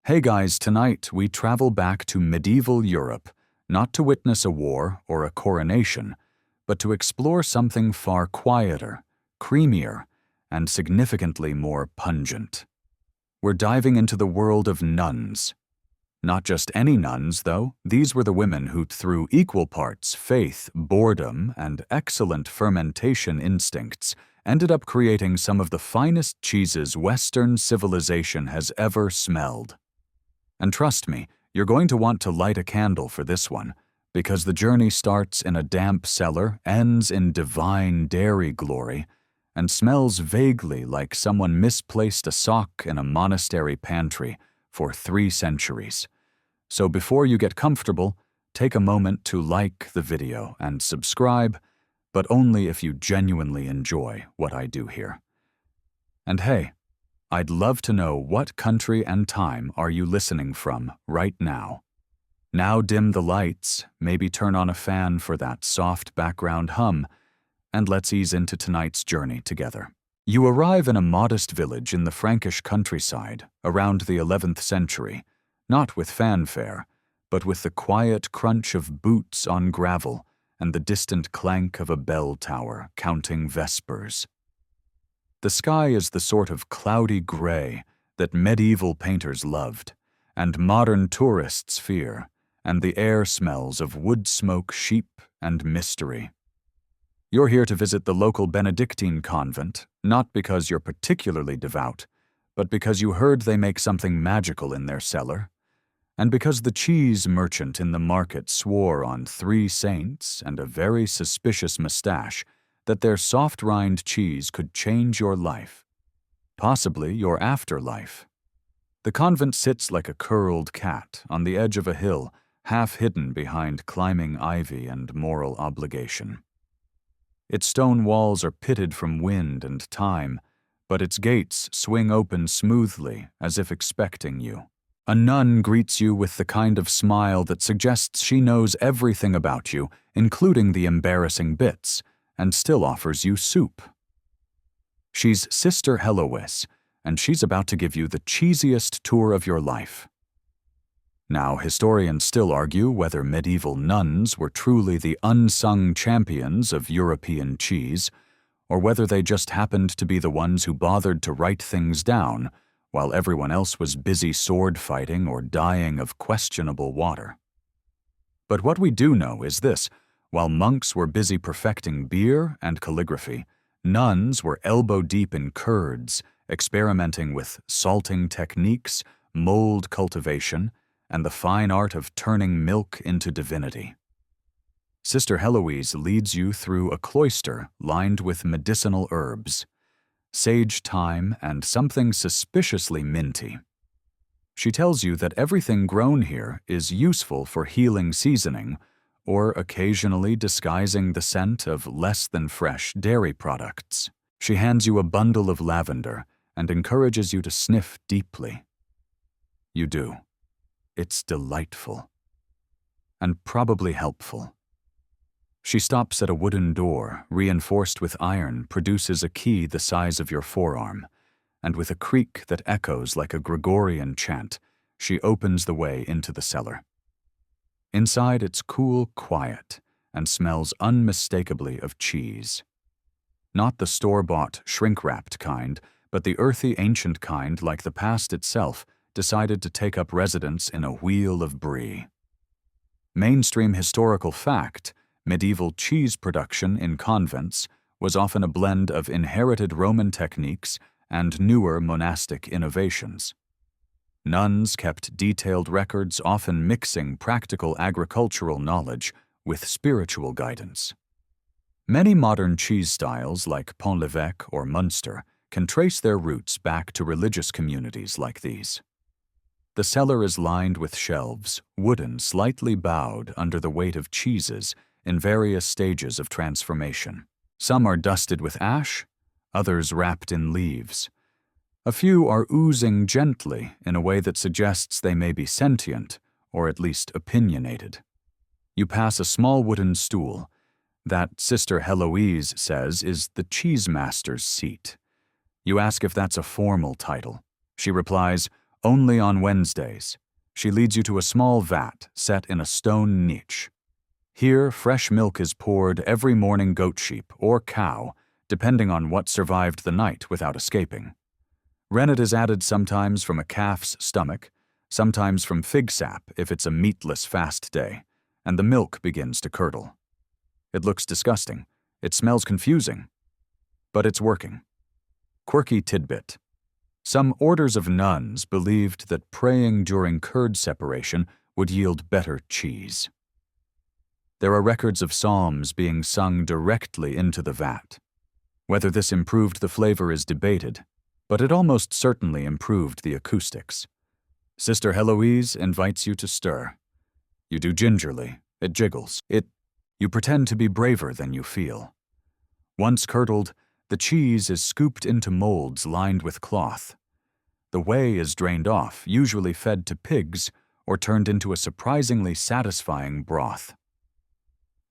Hey guys, tonight we travel back to medieval Europe, not to witness a war or a coronation, but to explore something far quieter, creamier, and significantly more pungent. We're diving into the world of nuns. Not just any nuns, though. These were the women who, through equal parts faith, boredom, and excellent fermentation instincts, ended up creating some of the finest cheeses Western civilization has ever smelled. And trust me, you're going to want to light a candle for this one, because the journey starts in a damp cellar, ends in divine dairy glory, and smells vaguely like someone misplaced a sock in a monastery pantry for 3 centuries. So before you get comfortable, take a moment to like the video and subscribe, but only if you genuinely enjoy what I do here. And hey, I'd love to know what country and time are you listening from right now. Now dim the lights, maybe turn on a fan for that soft background hum, and let's ease into tonight's journey together. You arrive in a modest village in the Frankish countryside around the 11th century, not with fanfare, but with the quiet crunch of boots on gravel and the distant clank of a bell tower counting vespers. The sky is the sort of cloudy gray that medieval painters loved, and modern tourists fear, and the air smells of wood smoke, sheep, and mystery. You're here to visit the local Benedictine convent, not because you're particularly devout, but because you heard they make something magical in their cellar, and because the cheese merchant in the market swore on 3 saints and a very suspicious mustache that their soft-rind cheese could change your life, possibly your afterlife. The convent sits like a curled cat on the edge of a hill, half hidden behind climbing ivy and moral obligation. Its stone walls are pitted from wind and time, but its gates swing open smoothly as if expecting you. A nun greets you with the kind of smile that suggests she knows everything about you, including the embarrassing bits, and still offers you soup. She's Sister Heloise, and she's about to give you the cheesiest tour of your life. Now, historians still argue whether medieval nuns were truly the unsung champions of European cheese, or whether they just happened to be the ones who bothered to write things down, while everyone else was busy sword fighting or dying of questionable water. But what we do know is this: while monks were busy perfecting beer and calligraphy, nuns were elbow-deep in curds, experimenting with salting techniques, mold cultivation, and the fine art of turning milk into divinity. Sister Heloise leads you through a cloister lined with medicinal herbs, sage, thyme, and something suspiciously minty. She tells you that everything grown here is useful for healing seasoning, or occasionally disguising the scent of less-than-fresh dairy products. She hands you a bundle of lavender and encourages you to sniff deeply. You do. It's delightful. And probably helpful. She stops at a wooden door, reinforced with iron, produces a key the size of your forearm, and with a creak that echoes like a Gregorian chant, she opens the way into the cellar. Inside, it's cool, quiet, and smells unmistakably of cheese. Not the store-bought, shrink-wrapped kind, but the earthy, ancient kind like the past itself decided to take up residence in a wheel of brie. Mainstream historical fact, medieval cheese production in convents was often a blend of inherited Roman techniques and newer monastic innovations. Nuns kept detailed records, often mixing practical agricultural knowledge with spiritual guidance. Many modern cheese styles like Pont l'Evêque or Munster can trace their roots back to religious communities like these. The cellar is lined with shelves, wooden, slightly bowed under the weight of cheeses in various stages of transformation. Some are dusted with ash, others wrapped in leaves. A few are oozing gently in a way that suggests they may be sentient, or at least opinionated. You pass a small wooden stool that Sister Heloise says is the cheesemaster's seat. You ask if that's a formal title. She replies, only on Wednesdays. She leads you to a small vat set in a stone niche. Here, fresh milk is poured every morning goat sheep or cow, depending on what survived the night without escaping. Rennet is added sometimes from a calf's stomach, sometimes from fig sap if it's a meatless fast day, and the milk begins to curdle. It looks disgusting. It smells confusing. But it's working. Quirky tidbit. Some orders of nuns believed that praying during curd separation would yield better cheese. There are records of psalms being sung directly into the vat. Whether this improved the flavor is debated, but it almost certainly improved the acoustics. Sister Heloise invites you to stir. You do gingerly. It jiggles. You pretend to be braver than you feel. Once curdled, the cheese is scooped into molds lined with cloth. The whey is drained off, usually fed to pigs, or turned into a surprisingly satisfying broth.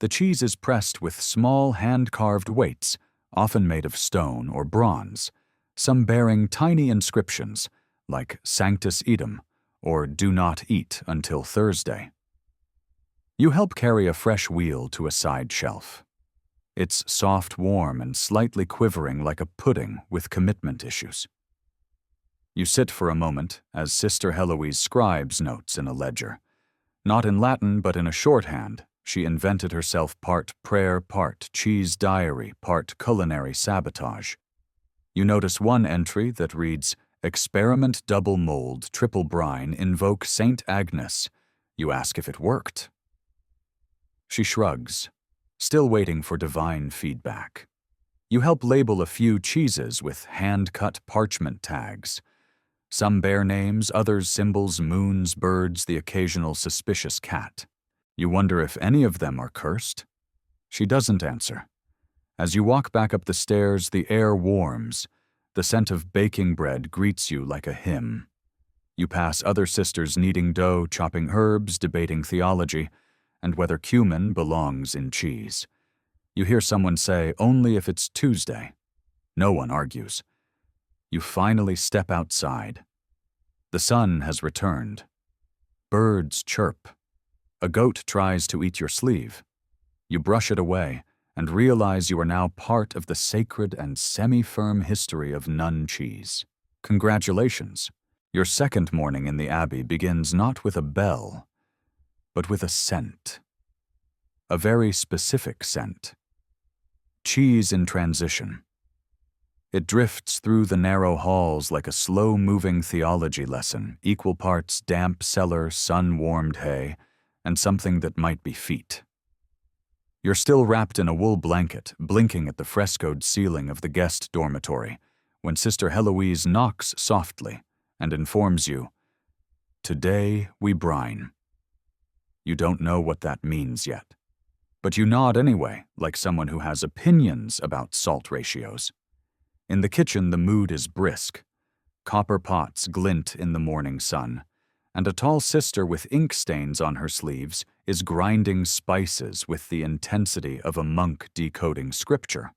The cheese is pressed with small hand-carved weights, often made of stone or bronze, some bearing tiny inscriptions, like Sanctus Idem, or Do Not Eat Until Thursday. You help carry a fresh wheel to a side shelf. It's soft, warm, and slightly quivering like a pudding with commitment issues. You sit for a moment as Sister Heloise scribes notes in a ledger. Not in Latin, but in a shorthand, she invented herself part prayer, part cheese diary, part culinary sabotage. You notice one entry that reads, Experiment double mold, triple brine, invoke Saint Agnes. You ask if it worked. She shrugs, still waiting for divine feedback. You help label a few cheeses with hand-cut parchment tags. Some bear names, others symbols, moons, birds, the occasional suspicious cat. You wonder if any of them are cursed? She doesn't answer. As you walk back up the stairs, the air warms. The scent of baking bread greets you like a hymn. You pass other sisters kneading dough, chopping herbs, debating theology, and whether cumin belongs in cheese. You hear someone say, only if it's Tuesday. No one argues. You finally step outside. The sun has returned. Birds chirp. A goat tries to eat your sleeve. You brush it away and realize you are now part of the sacred and semi-firm history of nun cheese. Congratulations. Your second morning in the abbey begins not with a bell, but with a scent. A very specific scent. Cheese in transition. It drifts through the narrow halls like a slow-moving theology lesson, equal parts damp cellar, sun-warmed hay, and something that might be feet. You're still wrapped in a wool blanket, blinking at the frescoed ceiling of the guest dormitory, when Sister Heloise knocks softly and informs you, Today we brine. You don't know what that means yet, but you nod anyway, like someone who has opinions about salt ratios. In the kitchen, the mood is brisk. Copper pots glint in the morning sun, and a tall sister with ink stains on her sleeves is grinding spices with the intensity of a monk decoding scripture.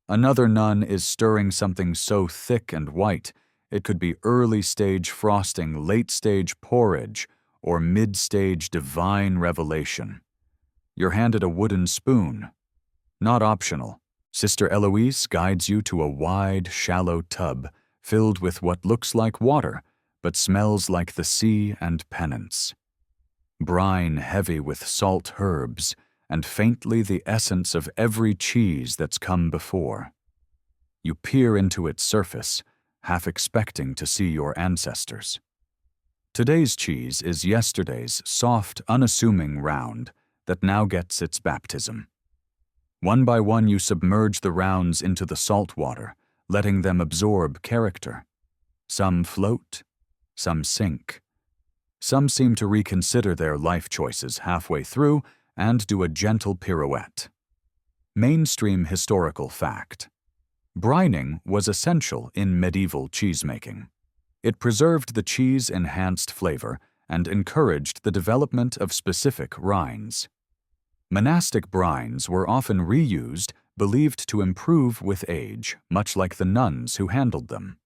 Another nun is stirring something so thick and white it could be early-stage frosting, late-stage porridge, or mid-stage divine revelation. You're handed a wooden spoon. Not optional. Sister Heloise guides you to a wide, shallow tub filled with what looks like water, but smells like the sea and penance. Brine heavy with salt herbs, and faintly the essence of every cheese that's come before. You peer into its surface, half expecting to see your ancestors. Today's cheese is yesterday's soft, unassuming round that now gets its baptism. One by one you submerge the rounds into the salt water, letting them absorb character. Some float, some sink. Some seem to reconsider their life choices halfway through and do a gentle pirouette. Mainstream historical fact. Brining was essential in medieval cheesemaking. It preserved the cheese-enhanced flavor and encouraged the development of specific rinds. Monastic brines were often reused, believed to improve with age, much like the nuns who handled them.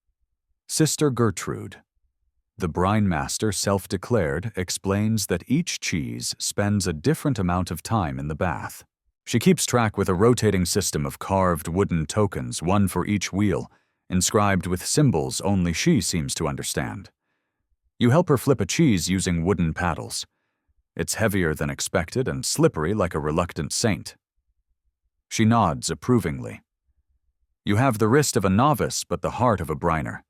Sister Gertrude. The brine master, self-declared, explains that each cheese spends a different amount of time in the bath. She keeps track with a rotating system of carved wooden tokens, one for each wheel, inscribed with symbols only she seems to understand. You help her flip a cheese using wooden paddles. It's heavier than expected and slippery like a reluctant saint. She nods approvingly. You have the wrist of a novice but the heart of a briner.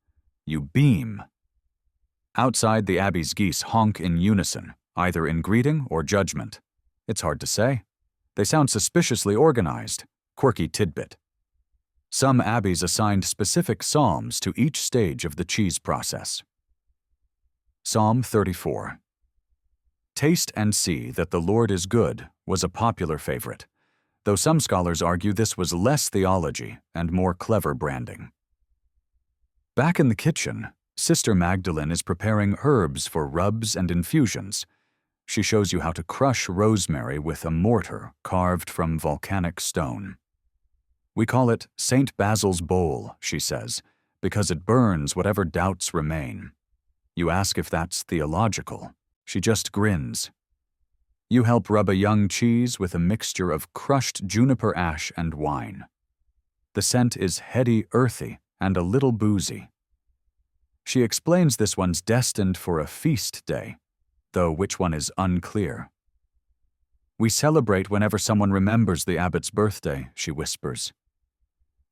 You beam. Outside, the abbey's geese honk in unison, either in greeting or judgment. It's hard to say. They sound suspiciously organized, quirky tidbit. Some abbeys assigned specific psalms to each stage of the cheese process. Psalm 34. Taste and see that the Lord is good was a popular favorite, though some scholars argue this was less theology and more clever branding. Back in the kitchen, Sister Magdalene is preparing herbs for rubs and infusions. She shows you how to crush rosemary with a mortar carved from volcanic stone. We call it Saint Basil's bowl, she says, because it burns whatever doubts remain. You ask if that's theological. She just grins. You help rub a young cheese with a mixture of crushed juniper ash and wine. The scent is heady, earthy, and a little boozy. She explains this one's destined for a feast day, though which one is unclear. We celebrate whenever someone remembers the abbot's birthday, she whispers.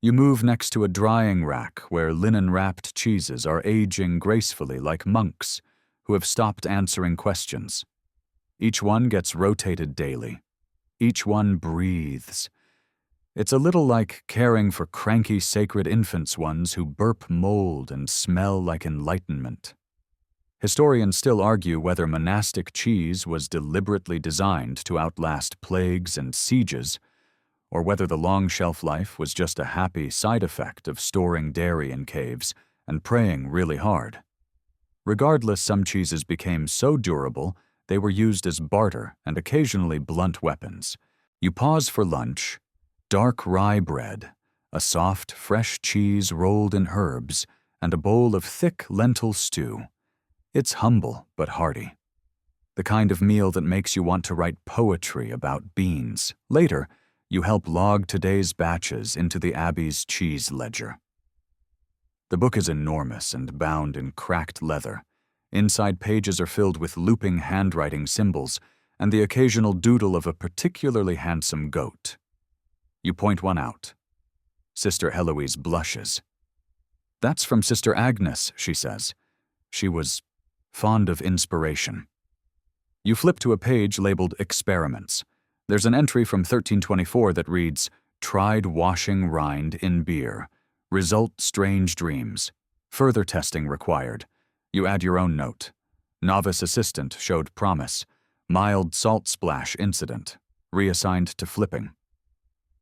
You move next to a drying rack where linen-wrapped cheeses are aging gracefully like monks who have stopped answering questions. Each one gets rotated daily. Each one breathes. It's a little like caring for cranky sacred infants, ones who burp mold and smell like enlightenment. Historians still argue whether monastic cheese was deliberately designed to outlast plagues and sieges, or whether the long shelf life was just a happy side effect of storing dairy in caves and praying really hard. Regardless, some cheeses became so durable they were used as barter and occasionally blunt weapons. You pause for lunch, dark rye bread, a soft, fresh cheese rolled in herbs, and a bowl of thick lentil stew. It's humble but hearty. The kind of meal that makes you want to write poetry about beans. Later, you help log today's batches into the abbey's cheese ledger. The book is enormous and bound in cracked leather. Inside pages are filled with looping handwriting symbols and the occasional doodle of a particularly handsome goat. You point one out. Sister Heloise blushes. That's from Sister Agnes, she says. She was fond of inspiration. You flip to a page labeled Experiments. There's an entry from 1324 that reads, Tried washing rind in beer. Result strange dreams. Further testing required. You add your own note. Novice assistant showed promise. Mild salt splash incident. Reassigned to flipping.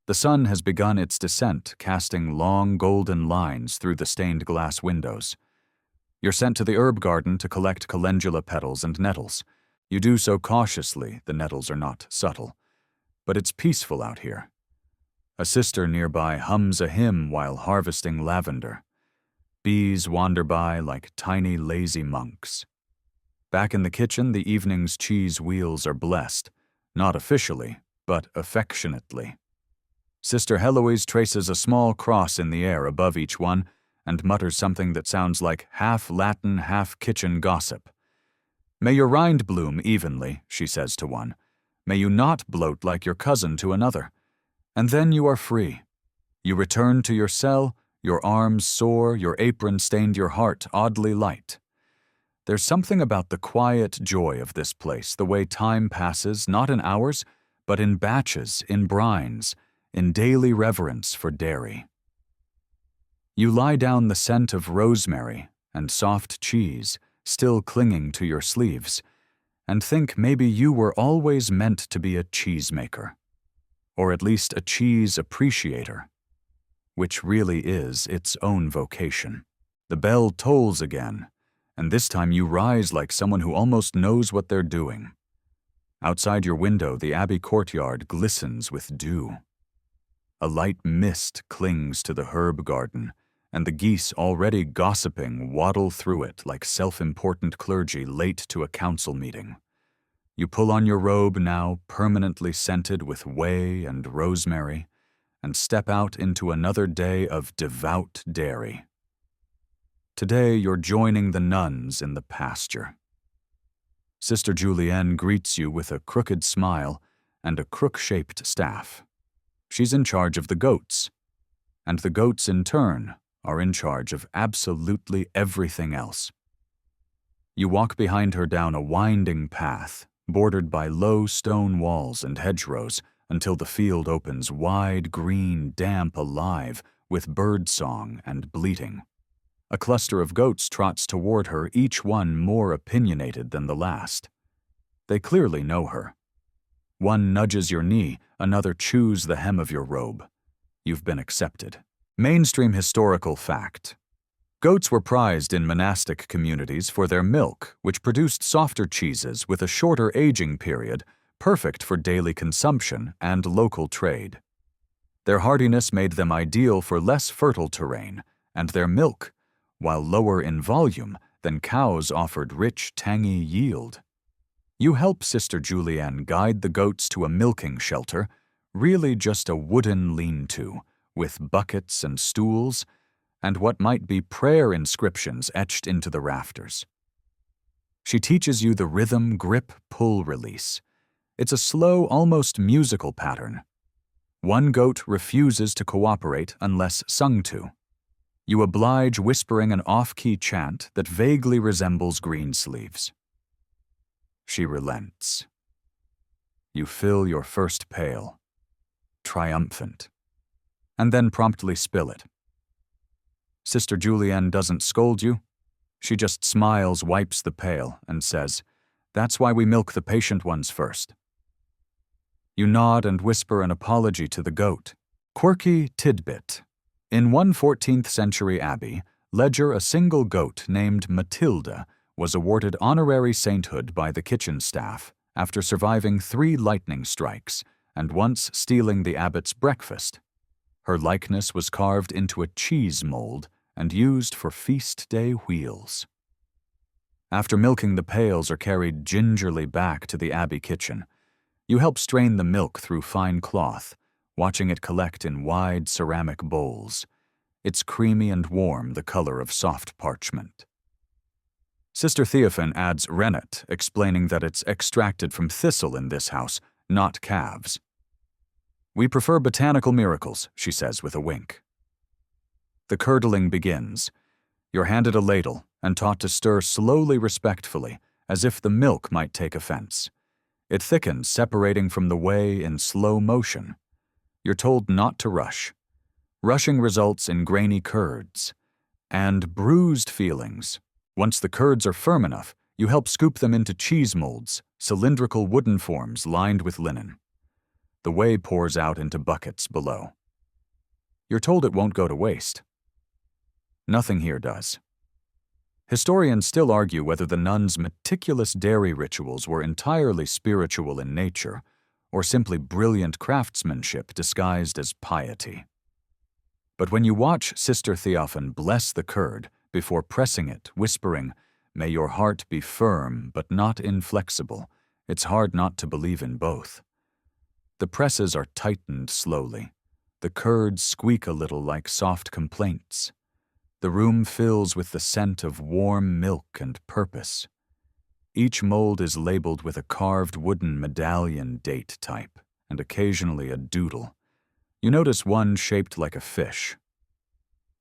The sun has begun its descent, casting long golden lines through the stained glass windows. You're sent to the herb garden to collect calendula petals and nettles. You do so cautiously, the nettles are not subtle. But it's peaceful out here. A sister nearby hums a hymn while harvesting lavender. Bees wander by like tiny lazy monks. Back in the kitchen, the evening's cheese wheels are blessed, not officially, but affectionately. Sister Heloise traces a small cross in the air above each one and mutters something that sounds like half Latin, half kitchen gossip. May your rind bloom evenly, she says to one. May you not bloat like your cousin to another. And then you are free. You return to your cell, your arms sore, your apron stained, your heart oddly light. There's something about the quiet joy of this place, the way time passes, not in hours, but in batches, in brines, in daily reverence for dairy. You lie down the scent of rosemary and soft cheese, still clinging to your sleeves, and think maybe you were always meant to be a cheesemaker, or at least a cheese appreciator, which really is its own vocation. The bell tolls again, and this time you rise like someone who almost knows what they're doing. Outside your window, the abbey courtyard glistens with dew. A light mist clings to the herb garden, and the geese already gossiping waddle through it like self-important clergy late to a council meeting. You pull on your robe now, permanently scented with whey and rosemary, and step out into another day of devout dairy. Today you're joining the nuns in the pasture. Sister Julienne greets you with a crooked smile and a crook-shaped staff. She's in charge of the goats, and the goats in turn are in charge of absolutely everything else. You walk behind her down a winding path, bordered by low stone walls and hedgerows, until the field opens wide, green, damp, alive with bird song and bleating. A cluster of goats trots toward her, each one more opinionated than the last. They clearly know her. One nudges your knee, another chews the hem of your robe. You've been accepted. Mainstream historical fact. Goats were prized in monastic communities for their milk, which produced softer cheeses with a shorter aging period, perfect for daily consumption and local trade. Their hardiness made them ideal for less fertile terrain, and their milk, while lower in volume than cows, offered rich, tangy yield. You help Sister Julienne guide the goats to a milking shelter, really just a wooden lean-to, with buckets and stools, and what might be prayer inscriptions etched into the rafters. She teaches you the rhythm grip-pull release. It's a slow, almost musical pattern. One goat refuses to cooperate unless sung to. You oblige whispering an off-key chant that vaguely resembles Greensleeves. She relents. You fill your first pail, triumphant, and then promptly spill it. Sister Julienne doesn't scold you. She just smiles, wipes the pail, and says, "That's why we milk the patient ones first." You nod and whisper an apology to the goat. Quirky tidbit. In one 14th century abbey, ledger a single goat named Matilda was awarded honorary sainthood by the kitchen staff after surviving 3 lightning strikes and once stealing the abbot's breakfast. Her likeness was carved into a cheese mold and used for feast day wheels. After milking, the pails are carried gingerly back to the abbey kitchen. You help strain the milk through fine cloth, watching it collect in wide ceramic bowls. It's creamy and warm, the color of soft parchment. Sister Theophan adds rennet, explaining that it's extracted from thistle in this house, not calves. "We prefer botanical miracles," she says with a wink. The curdling begins. You're handed a ladle and taught to stir slowly, respectfully, as if the milk might take offense. It thickens, separating from the whey in slow motion. You're told not to rush. Rushing results in grainy curds and bruised feelings. Once the curds are firm enough, you help scoop them into cheese molds, cylindrical wooden forms lined with linen. The whey pours out into buckets below. You're told it won't go to waste. Nothing here does. Historians still argue whether the nuns' meticulous dairy rituals were entirely spiritual in nature or simply brilliant craftsmanship disguised as piety. But when you watch Sister Theophan bless the curd before pressing it, whispering, "May your heart be firm but not inflexible," it's hard not to believe in both. The presses are tightened slowly. The curds squeak a little like soft complaints. The room fills with the scent of warm milk and purpose. Each mold is labeled with a carved wooden medallion date type, and occasionally a doodle. You notice one shaped like a fish.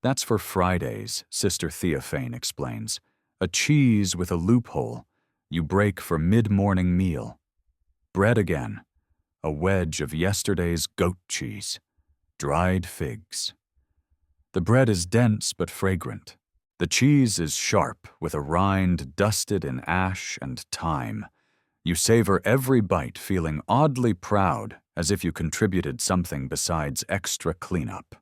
That's for Fridays, Sister Theophan explains. A cheese with a loophole you break for mid-morning meal. Bread again. A wedge of yesterday's goat cheese. Dried figs. The bread is dense but fragrant. The cheese is sharp, with a rind dusted in ash and thyme. You savor every bite, feeling oddly proud, as if you contributed something besides extra cleanup.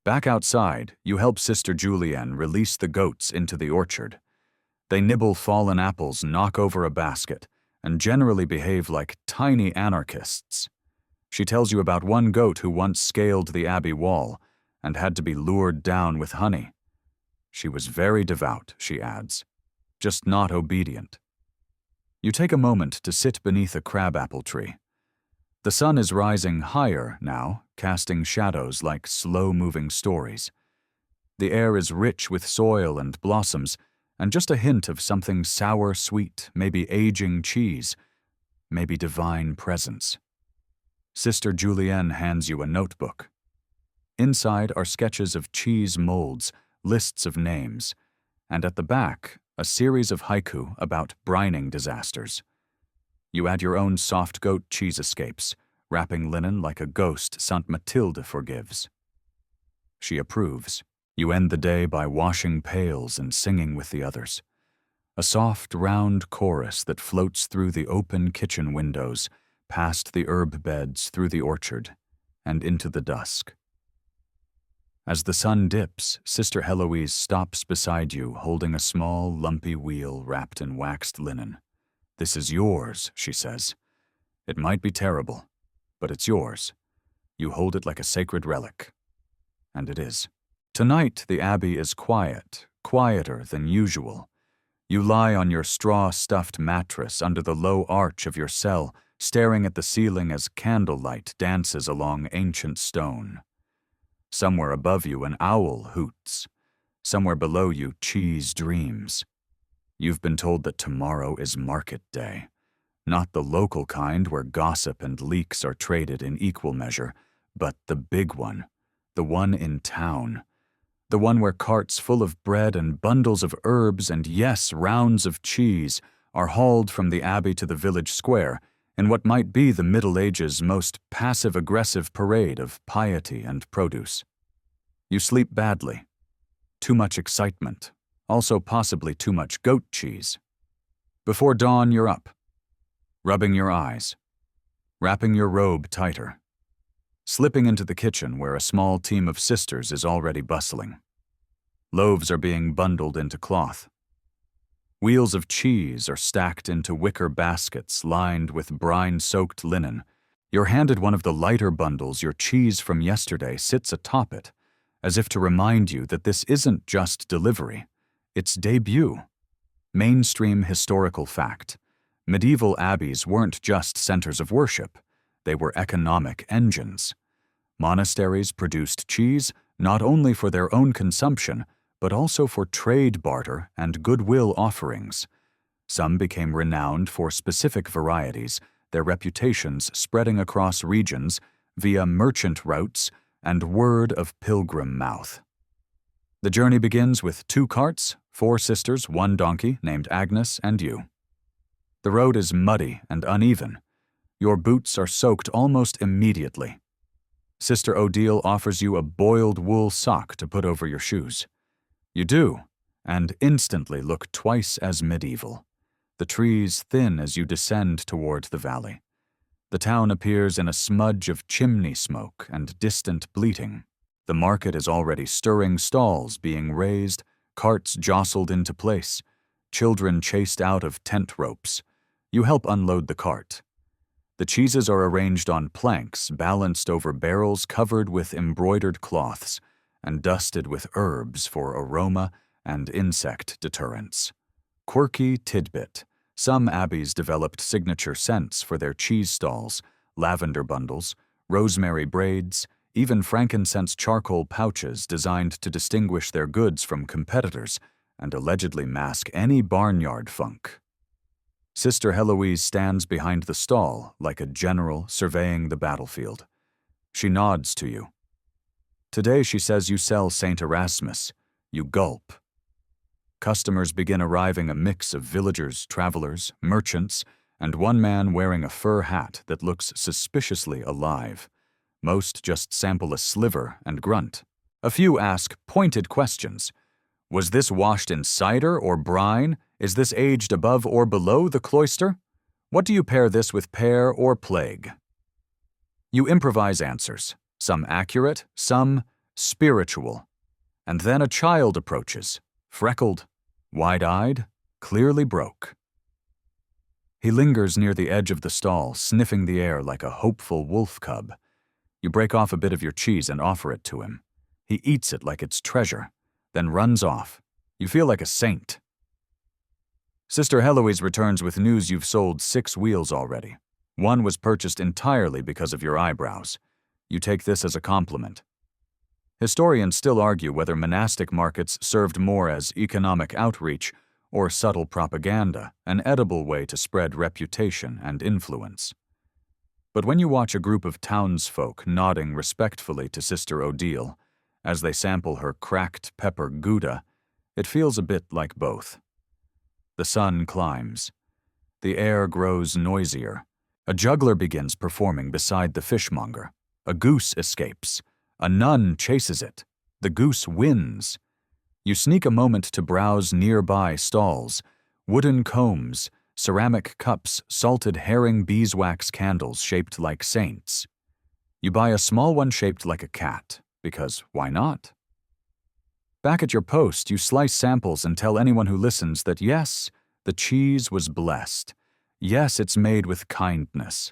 Back outside, you help Sister Julienne release the goats into the orchard. They nibble fallen apples, knock over a basket, and generally behave like tiny anarchists. She tells you about one goat who once scaled the abbey wall, and had to be lured down with honey. She was very devout, she adds, just not obedient. You take a moment to sit beneath a crabapple tree. The sun is rising higher now, casting shadows like slow-moving stories. The air is rich with soil and blossoms, and just a hint of something sour-sweet, maybe aging cheese, maybe divine presence. Sister Julienne hands you a notebook. Inside are sketches of cheese molds, lists of names, and at the back, a series of haiku about brining disasters. You add your own soft goat cheese escapes, wrapping linen like a ghost Saint Mathilde forgives. She approves. You end the day by washing pails and singing with the others. A soft, round chorus that floats through the open kitchen windows, past the herb beds, through the orchard, and into the dusk. As the sun dips, Sister Heloise stops beside you, holding a small, lumpy wheel wrapped in waxed linen. "This is yours," she says. "It might be terrible, but it's yours. You hold it like a sacred relic." And it is. Tonight the abbey is quiet, quieter than usual. You lie on your straw-stuffed mattress under the low arch of your cell, staring at the ceiling as candlelight dances along ancient stone. Somewhere above you an owl hoots. Somewhere below you cheese dreams. You've been told that tomorrow is market day. Not the local kind where gossip and leeks are traded in equal measure, but the big one, the one in town. The one where carts full of bread and bundles of herbs and, yes, rounds of cheese are hauled from the abbey to the village square in what might be the Middle Ages' most passive-aggressive parade of piety and produce. You sleep badly. Too much excitement. Also possibly too much goat cheese. Before dawn, you're up. Rubbing your eyes. Wrapping your robe tighter. Slipping into the kitchen where a small team of sisters is already bustling. Loaves are being bundled into cloth. Wheels of cheese are stacked into wicker baskets lined with brine-soaked linen. You're handed one of the lighter bundles. Your cheese from yesterday sits atop it, as if to remind you that this isn't just delivery, it's debut. Mainstream historical fact. Medieval abbeys weren't just centers of worship. They were economic engines. Monasteries produced cheese not only for their own consumption, but also for trade barter and goodwill offerings. Some became renowned for specific varieties, their reputations spreading across regions via merchant routes and word of pilgrim mouth. The journey begins with 2 carts, 4 sisters, 1 donkey named Agnes, and you. The road is muddy and uneven. Your boots are soaked almost immediately. Sister Odile offers you a boiled wool sock to put over your shoes. You do, and instantly look twice as medieval. The trees thin as you descend toward the valley. The town appears in a smudge of chimney smoke and distant bleating. The market is already stirring, stalls being raised, carts jostled into place, children chased out of tent ropes. You help unload the cart. The cheeses are arranged on planks balanced over barrels covered with embroidered cloths and dusted with herbs for aroma and insect deterrents. Quirky tidbit. Some abbeys developed signature scents for their cheese stalls, lavender bundles, rosemary braids, even frankincense charcoal pouches designed to distinguish their goods from competitors and allegedly mask any barnyard funk. Sister Heloise stands behind the stall like a general surveying the battlefield. She nods to you. Today she says you sell Saint Erasmus. You gulp. Customers begin arriving, a mix of villagers, travelers, merchants, and one man wearing a fur hat that looks suspiciously alive. Most just sample a sliver and grunt. A few ask pointed questions. Was this washed in cider or brine? Is this aged above or below the cloister? What do you pair this with, pear or plague? You improvise answers, some accurate, some spiritual. And then a child approaches, freckled, wide-eyed, clearly broke. He lingers near the edge of the stall, sniffing the air like a hopeful wolf cub. You break off a bit of your cheese and offer it to him. He eats it like it's treasure, then runs off. You feel like a saint. Sister Heloise returns with news you've sold 6 wheels already. One was purchased entirely because of your eyebrows. You take this as a compliment. Historians still argue whether monastic markets served more as economic outreach or subtle propaganda, an edible way to spread reputation and influence. But when you watch a group of townsfolk nodding respectfully to Sister Odile as they sample her cracked pepper Gouda, it feels a bit like both. The sun climbs. The air grows noisier. A juggler begins performing beside the fishmonger. A goose escapes. A nun chases it. The goose wins. You sneak a moment to browse nearby stalls, wooden combs, ceramic cups, salted herring beeswax candles shaped like saints. You buy a small one shaped like a cat, because why not? Back at your post, you slice samples and tell anyone who listens that yes, the cheese was blessed. Yes, it's made with kindness.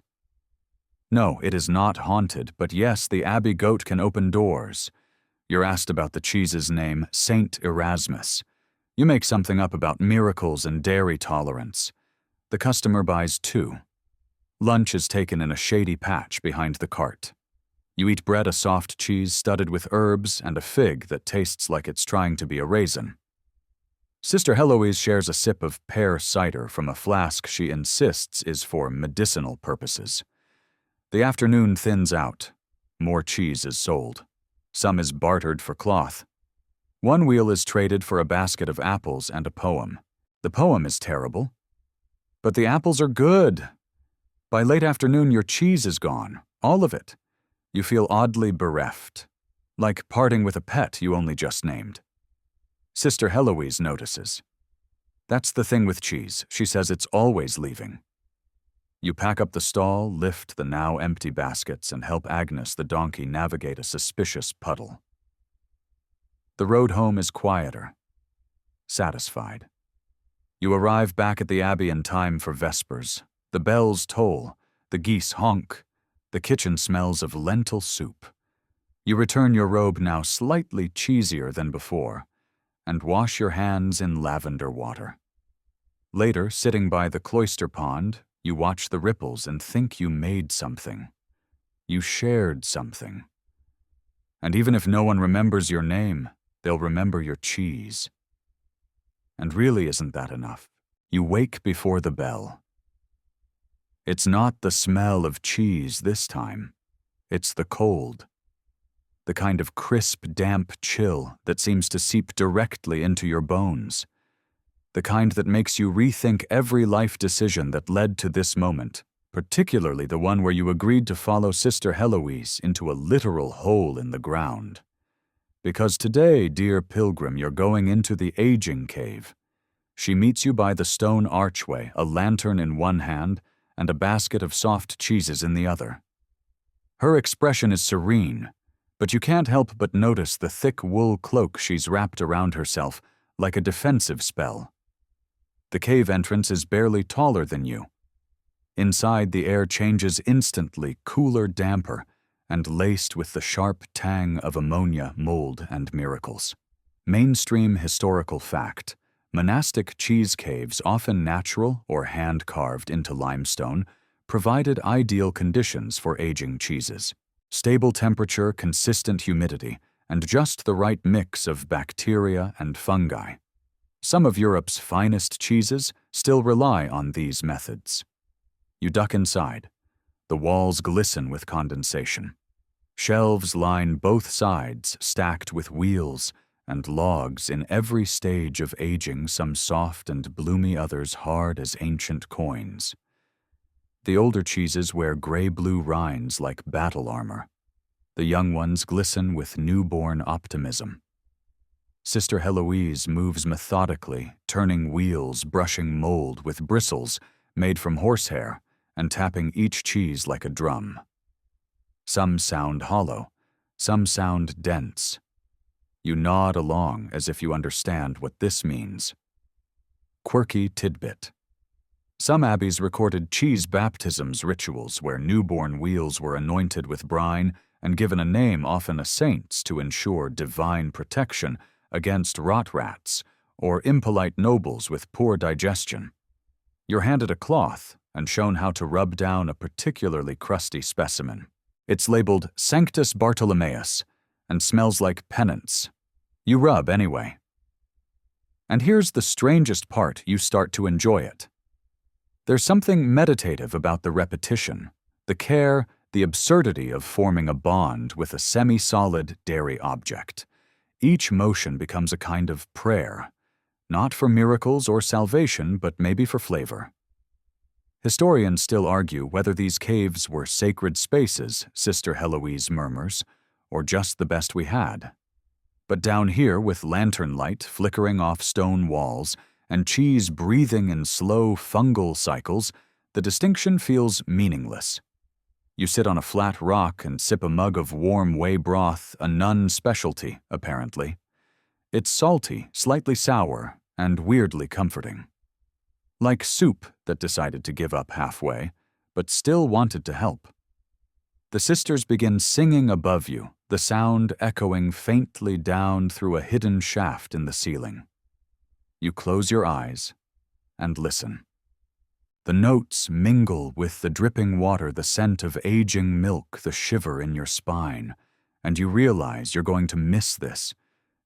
No, it is not haunted, but yes, the abbey goat can open doors. You're asked about the cheese's name, Saint Erasmus. You make something up about miracles and dairy tolerance. The customer buys 2. Lunch is taken in a shady patch behind the cart. You eat bread, a soft cheese studded with herbs, and a fig that tastes like it's trying to be a raisin. Sister Heloise shares a sip of pear cider from a flask she insists is for medicinal purposes. The afternoon thins out. More cheese is sold. Some is bartered for cloth. 1 wheel is traded for a basket of apples and a poem. The poem is terrible, but the apples are good. By late afternoon, your cheese is gone, all of it. You feel oddly bereft, like parting with a pet you only just named. Sister Heloise notices. That's the thing with cheese. She says it's always leaving. You pack up the stall, lift the now empty baskets, and help Agnes the donkey navigate a suspicious puddle. The road home is quieter, satisfied. You arrive back at the abbey in time for vespers. The bells toll, the geese honk, the kitchen smells of lentil soup. You return your robe, now slightly cheesier than before, and wash your hands in lavender water. Later, sitting by the cloister pond, you watch the ripples and think you made something. You shared something. And even if no one remembers your name, they'll remember your cheese. And really, isn't that enough? You wake before the bell. It's not the smell of cheese this time. It's the cold. The kind of crisp, damp chill that seems to seep directly into your bones. The kind that makes you rethink every life decision that led to this moment, particularly the one where you agreed to follow Sister Heloise into a literal hole in the ground. Because today, dear pilgrim, you're going into the aging cave. She meets you by the stone archway, a lantern in one hand and a basket of soft cheeses in the other. Her expression is serene, but you can't help but notice the thick wool cloak she's wrapped around herself like a defensive spell. The cave entrance is barely taller than you. Inside, the air changes instantly, cooler, damper, and laced with the sharp tang of ammonia, mold, and miracles. Mainstream historical fact: monastic cheese caves, often natural or hand-carved into limestone, provided ideal conditions for aging cheeses. Stable temperature, consistent humidity, and just the right mix of bacteria and fungi. Some of Europe's finest cheeses still rely on these methods. You duck inside. The walls glisten with condensation. Shelves line both sides, stacked with wheels and logs in every stage of aging, some soft and bloomy, others hard as ancient coins. The older cheeses wear gray-blue rinds like battle armor. The young ones glisten with newborn optimism. Sister Heloise moves methodically, turning wheels, brushing mold with bristles made from horsehair, and tapping each cheese like a drum. Some sound hollow, some sound dense. You nod along as if you understand what this means. Quirky tidbit. Some abbeys recorded cheese baptisms rituals where newborn wheels were anointed with brine and given a name, often a saint's, to ensure divine protection against rot rats or impolite nobles with poor digestion. You're handed a cloth and shown how to rub down a particularly crusty specimen. It's labeled Sanctus Bartolomeus and smells like penance. You rub anyway. And here's the strangest part: you start to enjoy it. There's something meditative about the repetition, the care, the absurdity of forming a bond with a semi-solid dairy object. Each motion becomes a kind of prayer, not for miracles or salvation, but maybe for flavor. Historians still argue whether these caves were sacred spaces, Sister Heloise murmurs, or just the best we had. But down here, with lantern light flickering off stone walls and cheese breathing in slow fungal cycles, the distinction feels meaningless. You sit on a flat rock and sip a mug of warm whey broth, a nun specialty, apparently. It's salty, slightly sour, and weirdly comforting. Like soup that decided to give up halfway, but still wanted to help. The sisters begin singing above you, the sound echoing faintly down through a hidden shaft in the ceiling. You close your eyes and listen. The notes mingle with the dripping water, the scent of aging milk, the shiver in your spine, and you realize you're going to miss this.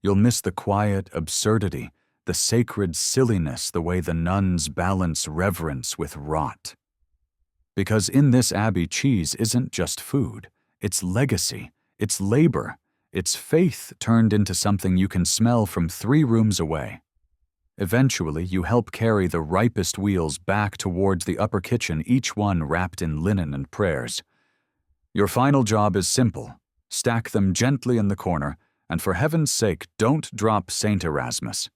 You'll miss the quiet absurdity, the sacred silliness, the way the nuns balance reverence with rot. Because in this abbey, cheese isn't just food, it's legacy, it's labor, it's faith turned into something you can smell from 3 rooms away. Eventually, you help carry the ripest wheels back towards the upper kitchen, each one wrapped in linen and prayers. Your final job is simple: stack them gently in the corner, and for heaven's sake, don't drop Saint Erasmus.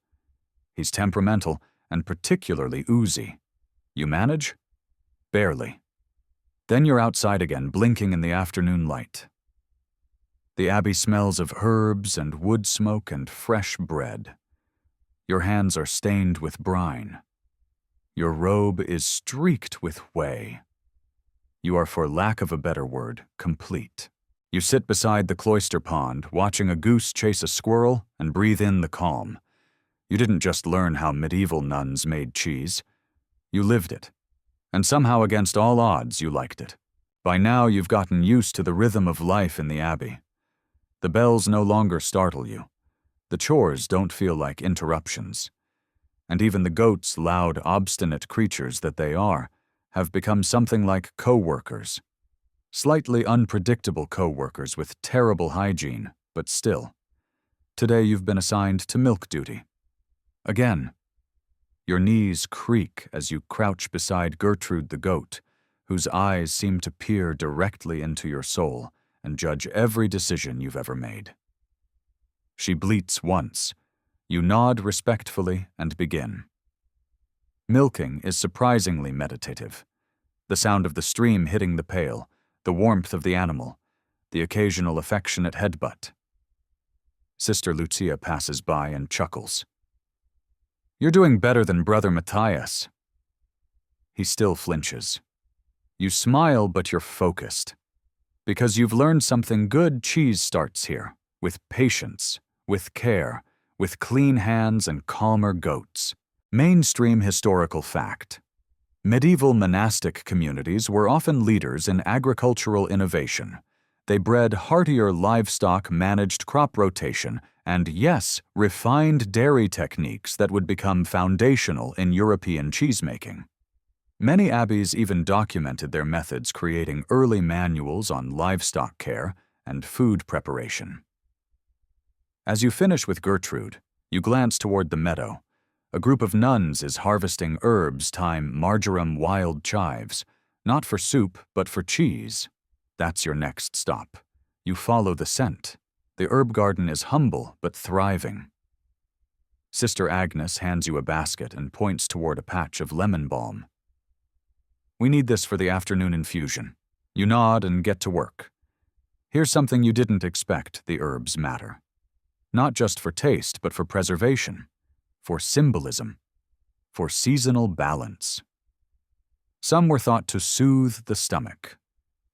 He's temperamental and particularly oozy. You manage? Barely. Then you're outside again, blinking in the afternoon light. The abbey smells of herbs and wood smoke and fresh bread. Your hands are stained with brine. Your robe is streaked with whey. You are, for lack of a better word, complete. You sit beside the cloister pond, watching a goose chase a squirrel, and breathe in the calm. You didn't just learn how medieval nuns made cheese. You lived it. And somehow, against all odds, you liked it. By now, you've gotten used to the rhythm of life in the abbey. The bells no longer startle you. The chores don't feel like interruptions. And even the goats, loud, obstinate creatures that they are, have become something like co-workers. Slightly unpredictable co-workers with terrible hygiene, but still. Today you've been assigned to milk duty. Again. Your knees creak as you crouch beside Gertrude the goat, whose eyes seem to peer directly into your soul and judge every decision you've ever made. She bleats once. You nod respectfully and begin. Milking is surprisingly meditative. The sound of the stream hitting the pail, the warmth of the animal, the occasional affectionate headbutt. Sister Lucia passes by and chuckles. You're doing better than Brother Matthias. He still flinches. You smile, but you're focused. Because you've learned something: good cheese starts here, with patience, with care, with clean hands and calmer goats. Mainstream historical fact. Medieval monastic communities were often leaders in agricultural innovation. They bred heartier livestock, managed crop rotation, and, yes, refined dairy techniques that would become foundational in European cheesemaking. Many abbeys even documented their methods, creating early manuals on livestock care and food preparation. As you finish with Gertrude, you glance toward the meadow. A group of nuns is harvesting herbs, thyme, marjoram, wild chives, not for soup, but for cheese. That's your next stop. You follow the scent. The herb garden is humble but thriving. Sister Agnes hands you a basket and points toward a patch of lemon balm. We need this for the afternoon infusion. You nod and get to work. Here's something you didn't expect: the herbs matter. Not just for taste, but for preservation, for symbolism, for seasonal balance. Some were thought to soothe the stomach.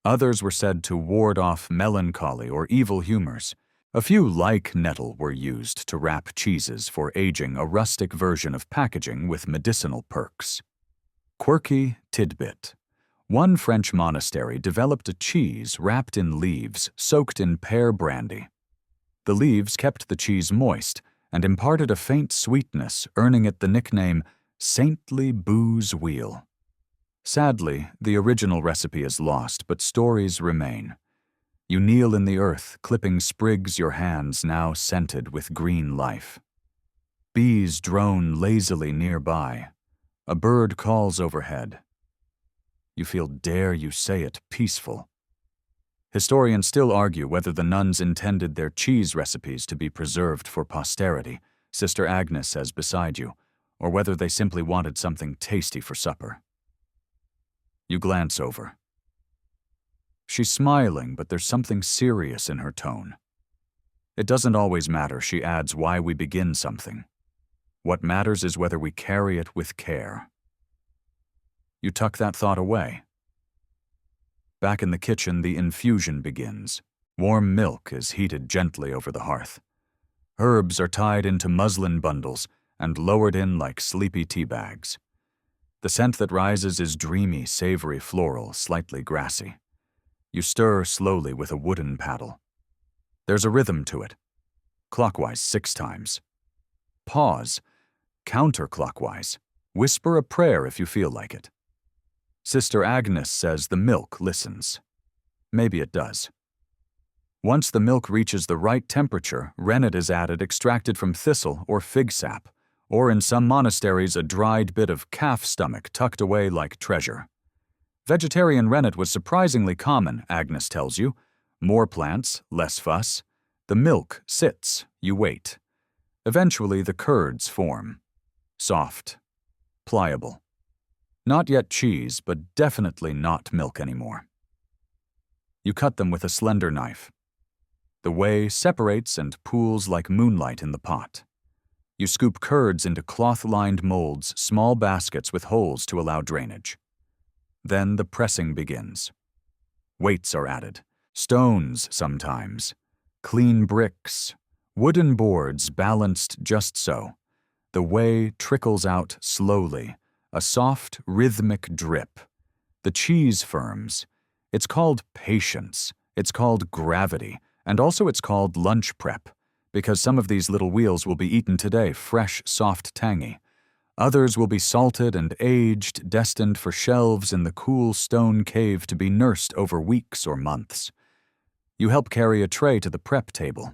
Others were said to ward off melancholy or evil humors. A few like nettle were used to wrap cheeses for aging, a rustic version of packaging with medicinal perks. Quirky tidbit. One French monastery developed a cheese wrapped in leaves soaked in pear brandy. The leaves kept the cheese moist and imparted a faint sweetness, earning it the nickname Saintly Booze Wheel. Sadly, the original recipe is lost, but stories remain. You kneel in the earth, clipping sprigs your hands now scented with green life. Bees drone lazily nearby. A bird calls overhead. You feel, dare you say it, peaceful. Historians still argue whether the nuns intended their cheese recipes to be preserved for posterity, Sister Agnes says beside you, or whether they simply wanted something tasty for supper. You glance over. She's smiling, but there's something serious in her tone. It doesn't always matter, she adds, why we begin something. What matters is whether we carry it with care. You tuck that thought away. Back in the kitchen, the infusion begins. Warm milk is heated gently over the hearth. Herbs are tied into muslin bundles and lowered in like sleepy tea bags. The scent that rises is dreamy, savory, floral, slightly grassy. You stir slowly with a wooden paddle. There's a rhythm to it. Clockwise 6 times. Pause. Counterclockwise. Whisper a prayer if you feel like it. Sister Agnes says the milk listens. Maybe it does. Once the milk reaches the right temperature, rennet is added, extracted from thistle or fig sap, or in some monasteries a dried bit of calf stomach tucked away like treasure. Vegetarian rennet was surprisingly common, Agnes tells you. More plants, less fuss. The milk sits, you wait. Eventually the curds form. Soft. Pliable. Not yet cheese, but definitely not milk anymore. You cut them with a slender knife. The whey separates and pools like moonlight in the pot. You scoop curds into cloth-lined molds, small baskets with holes to allow drainage. Then the pressing begins. Weights are added. Stones sometimes. Clean bricks. Wooden boards balanced just so. The whey trickles out slowly, a soft, rhythmic drip. The cheese firms. It's called patience. It's called gravity. And also it's called lunch prep, because some of these little wheels will be eaten today, fresh, soft, tangy. Others will be salted and aged, destined for shelves in the cool stone cave to be nursed over weeks or months. You help carry a tray to the prep table.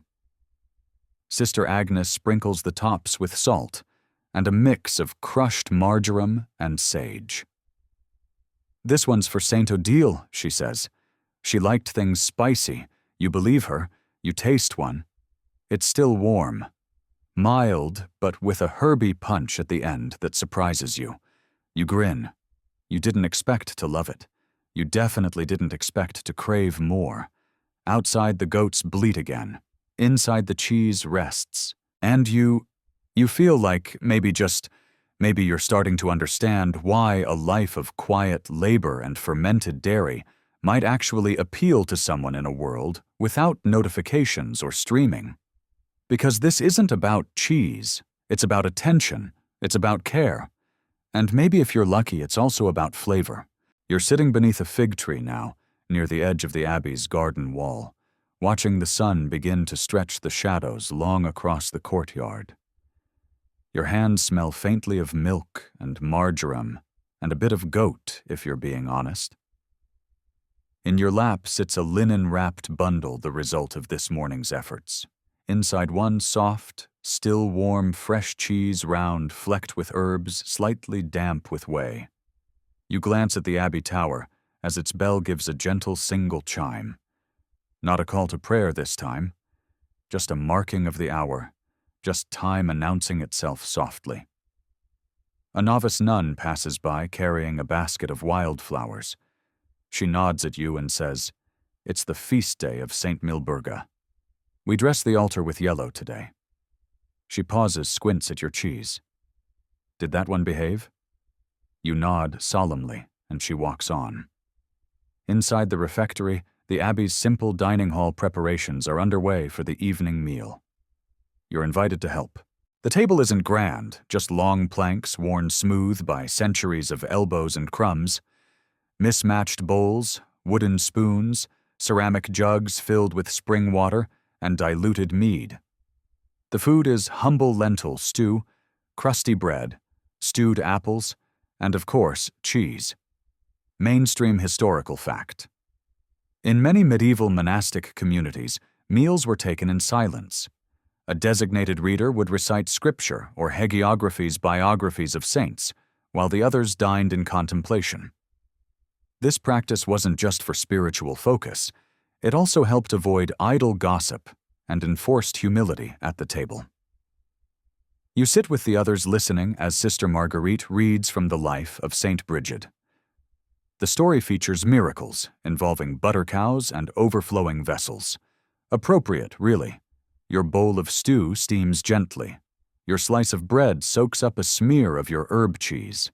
Sister Agnes sprinkles the tops with salt and a mix of crushed marjoram and sage. This one's for Saint Odile, she says. She liked things spicy. You believe her. You taste one. It's still warm. Mild, but with a herby punch at the end that surprises you. You grin. You didn't expect to love it. You definitely didn't expect to crave more. Outside, the goats bleat again. Inside, the cheese rests. And you feel like maybe you're starting to understand why a life of quiet labor and fermented dairy might actually appeal to someone in a world without notifications or streaming. Because this isn't about cheese, it's about attention, it's about care. And maybe if you're lucky, it's also about flavor. You're sitting beneath a fig tree now, near the edge of the abbey's garden wall, watching the sun begin to stretch the shadows long across the courtyard. Your hands smell faintly of milk and marjoram, and a bit of goat, if you're being honest. In your lap sits a linen-wrapped bundle, the result of this morning's efforts. Inside one soft, still warm, fresh cheese round flecked with herbs, slightly damp with whey. You glance at the abbey tower as its bell gives a gentle single chime. Not a call to prayer this time, just a marking of the hour, just time announcing itself softly. A novice nun passes by carrying a basket of wildflowers. She nods at you and says, "It's the feast day of St. Milburga. We dress the altar with yellow today." She pauses, squints at your cheese. "Did that one behave?" You nod solemnly, and she walks on. Inside the refectory, the abbey's simple dining hall preparations are underway for the evening meal. You're invited to help. The table isn't grand, just long planks worn smooth by centuries of elbows and crumbs, mismatched bowls, wooden spoons, ceramic jugs filled with spring water, and diluted mead. The food is humble lentil stew, crusty bread, stewed apples, and of course, cheese. Mainstream historical fact. In many medieval monastic communities, meals were taken in silence. A designated reader would recite scripture or hagiographies, biographies of saints, while the others dined in contemplation. This practice wasn't just for spiritual focus, it also helped avoid idle gossip and enforced humility at the table. You sit with the others listening as Sister Marguerite reads from the life of Saint Bridget. The story features miracles involving butter cows and overflowing vessels. Appropriate, really. Your bowl of stew steams gently. Your slice of bread soaks up a smear of your herb cheese.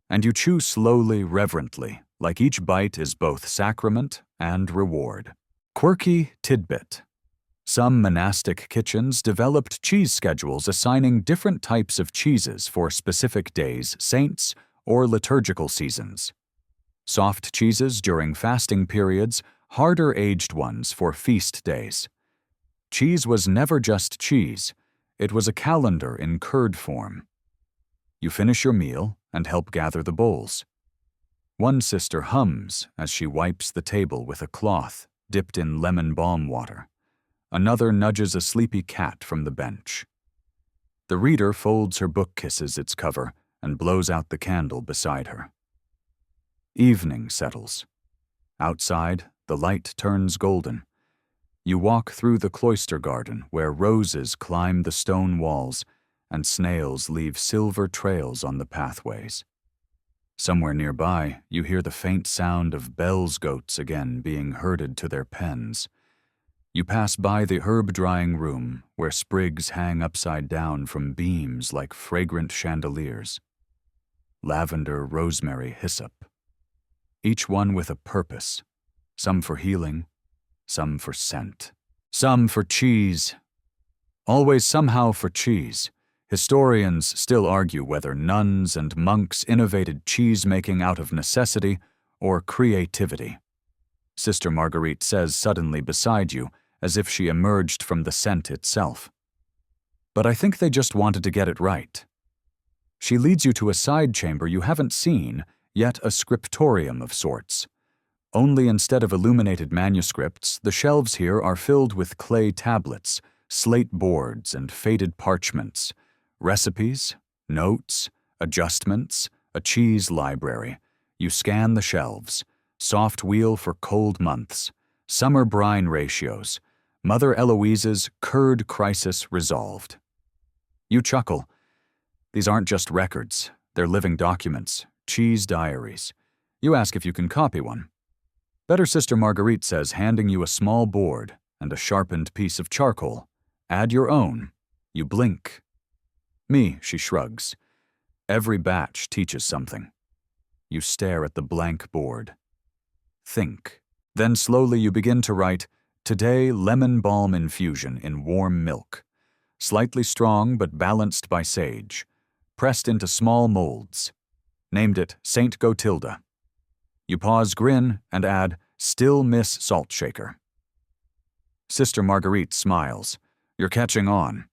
And you chew slowly, reverently, like each bite is both sacrament and reward. Quirky tidbit. Some monastic kitchens developed cheese schedules assigning different types of cheeses for specific days, saints, or liturgical seasons. Soft cheeses during fasting periods, harder aged ones for feast days. Cheese was never just cheese, it was a calendar in curd form. You finish your meal and help gather the bowls. One sister hums as she wipes the table with a cloth dipped in lemon balm water. Another nudges a sleepy cat from the bench. The reader folds her book, kisses its cover, and blows out the candle beside her. Evening settles. Outside, the light turns golden. You walk through the cloister garden where roses climb the stone walls and snails leave silver trails on the pathways. Somewhere nearby, you hear the faint sound of Bell's goats again being herded to their pens. You pass by the herb-drying room where sprigs hang upside down from beams like fragrant chandeliers. Lavender, rosemary, hyssop. Each one with a purpose, some for healing, some for scent, some for cheese. Always somehow for cheese. Historians still argue whether nuns and monks innovated cheese-making out of necessity or creativity. Sister Marguerite says suddenly beside you, as if she emerged from the scent itself. But I think they just wanted to get it right. She leads you to a side chamber you haven't seen, yet a scriptorium of sorts. Only instead of illuminated manuscripts, the shelves here are filled with clay tablets, slate boards, and faded parchments. Recipes, notes, adjustments, a cheese library. You scan the shelves. Soft wheel for cold months. Summer brine ratios. Mother Heloise's curd crisis resolved. You chuckle. These aren't just records. They're living documents, cheese diaries. You ask if you can copy one. Better Sister Marguerite says, handing you a small board and a sharpened piece of charcoal. Add your own. You blink. Me, she shrugs. Every batch teaches something. You stare at the blank board. Think. Then slowly you begin to write, today lemon balm infusion in warm milk. Slightly strong but balanced by sage. Pressed into small molds. Named it Saint Gotilda. You pause, grin, and add, still miss salt shaker. Sister Marguerite smiles. You're catching on.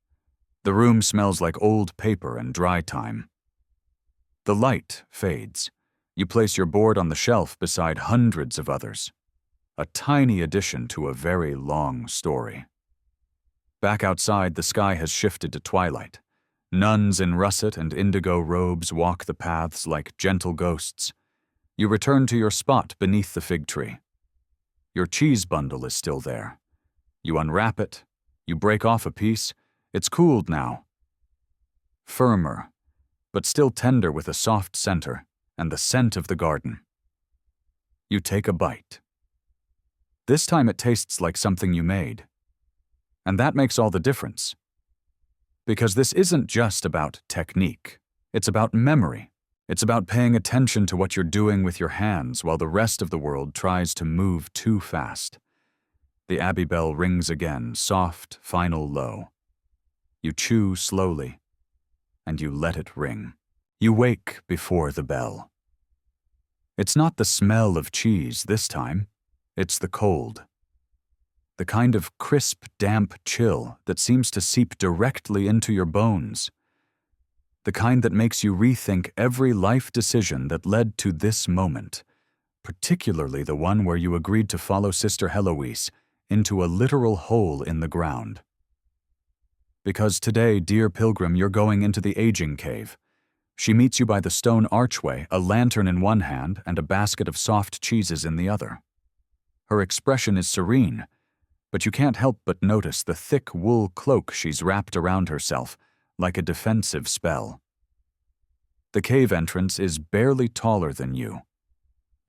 The room smells like old paper and dry time. The light fades. You place your board on the shelf beside hundreds of others. A tiny addition to a very long story. Back outside, the sky has shifted to twilight. Nuns in russet and indigo robes walk the paths like gentle ghosts. You return to your spot beneath the fig tree. Your cheese bundle is still there. You unwrap it. You break off a piece. It's cooled now. Firmer, but still tender with a soft center and the scent of the garden. You take a bite. This time it tastes like something you made. And that makes all the difference. Because this isn't just about technique. It's about memory, It's about paying attention to what you're doing with your hands while the rest of the world tries to move too fast. The abbey bell rings again, soft, final low. You chew slowly, and you let it ring. You wake before the bell. It's not the smell of cheese this time. It's the cold. The kind of crisp, damp chill that seems to seep directly into your bones. The kind that makes you rethink every life decision that led to this moment, particularly the one where you agreed to follow Sister Heloise into a literal hole in the ground. Because today, dear pilgrim, you're going into the aging cave. She meets you by the stone archway, a lantern in one hand and a basket of soft cheeses in the other. Her expression is serene, but you can't help but notice the thick wool cloak she's wrapped around herself, like a defensive spell. The cave entrance is barely taller than you.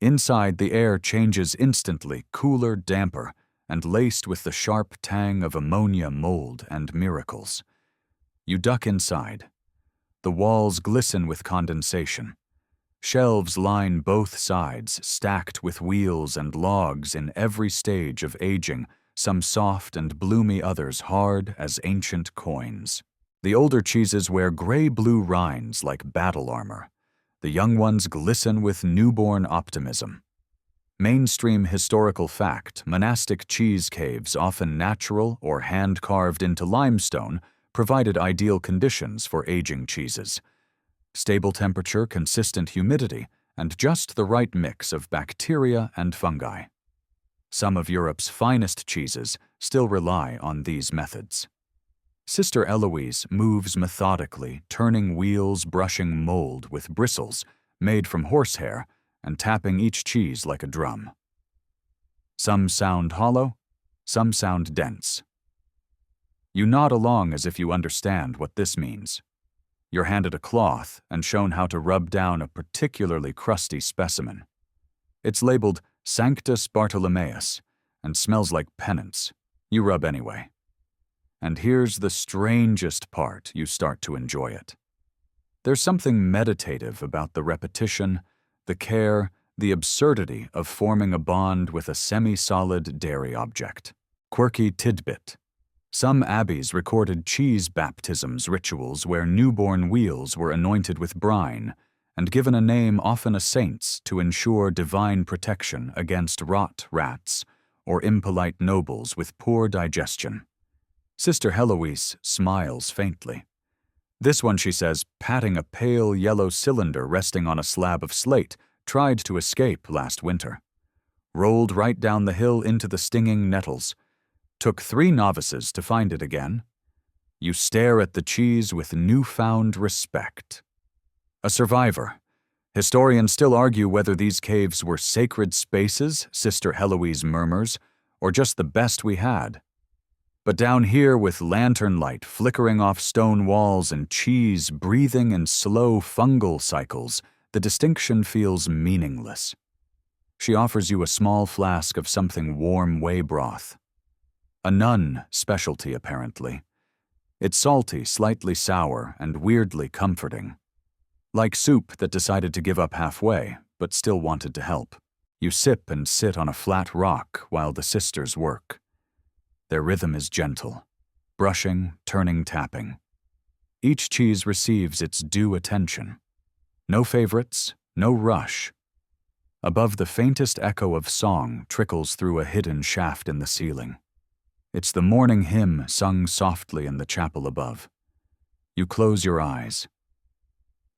Inside, the air changes instantly, cooler, damper, and laced with the sharp tang of ammonia, mold, and miracles. You duck inside. The walls glisten with condensation. Shelves line both sides, stacked with wheels and logs in every stage of aging, some soft and bloomy, others hard as ancient coins. The older cheeses wear gray-blue rinds like battle armor. The young ones glisten with newborn optimism. Mainstream historical fact, monastic cheese caves, often natural or hand-carved into limestone, provided ideal conditions for aging cheeses. Stable temperature, consistent humidity, and just the right mix of bacteria and fungi. Some of Europe's finest cheeses still rely on these methods. Sister Heloise moves methodically, turning wheels, brushing mold with bristles made from horsehair, and tapping each cheese like a drum. Some sound hollow, some sound dense. You nod along as if you understand what this means. You're handed a cloth and shown how to rub down a particularly crusty specimen. It's labeled Saint Bartolomeus and smells like penance. You rub anyway. And here's the strangest part: you start to enjoy it. There's something meditative about the repetition, the care, the absurdity of forming a bond with a semi-solid dairy object. Quirky tidbit. Some abbeys recorded cheese baptisms rituals where newborn wheels were anointed with brine and given a name, often a saint's, to ensure divine protection against rot rats or impolite nobles with poor digestion. Sister Heloise smiles faintly. This one, she says, patting a pale yellow cylinder resting on a slab of slate, tried to escape last winter. Rolled right down the hill into the stinging nettles. Took 3 novices to find it again. You stare at the cheese with newfound respect. A survivor. Historians still argue whether these caves were sacred spaces, Sister Heloise murmurs, or just the best we had. But down here, with lantern light flickering off stone walls and cheese breathing in slow fungal cycles, the distinction feels meaningless. She offers you a small flask of something warm, whey broth. A nun specialty, apparently. It's salty, slightly sour, and weirdly comforting. Like soup that decided to give up halfway, but still wanted to help. You sip and sit on a flat rock while the sisters work. Their rhythm is gentle. Brushing, turning, tapping. Each cheese receives its due attention. No favorites, no rush. Above, the faintest echo of song trickles through a hidden shaft in the ceiling. It's the morning hymn sung softly in the chapel above. You close your eyes.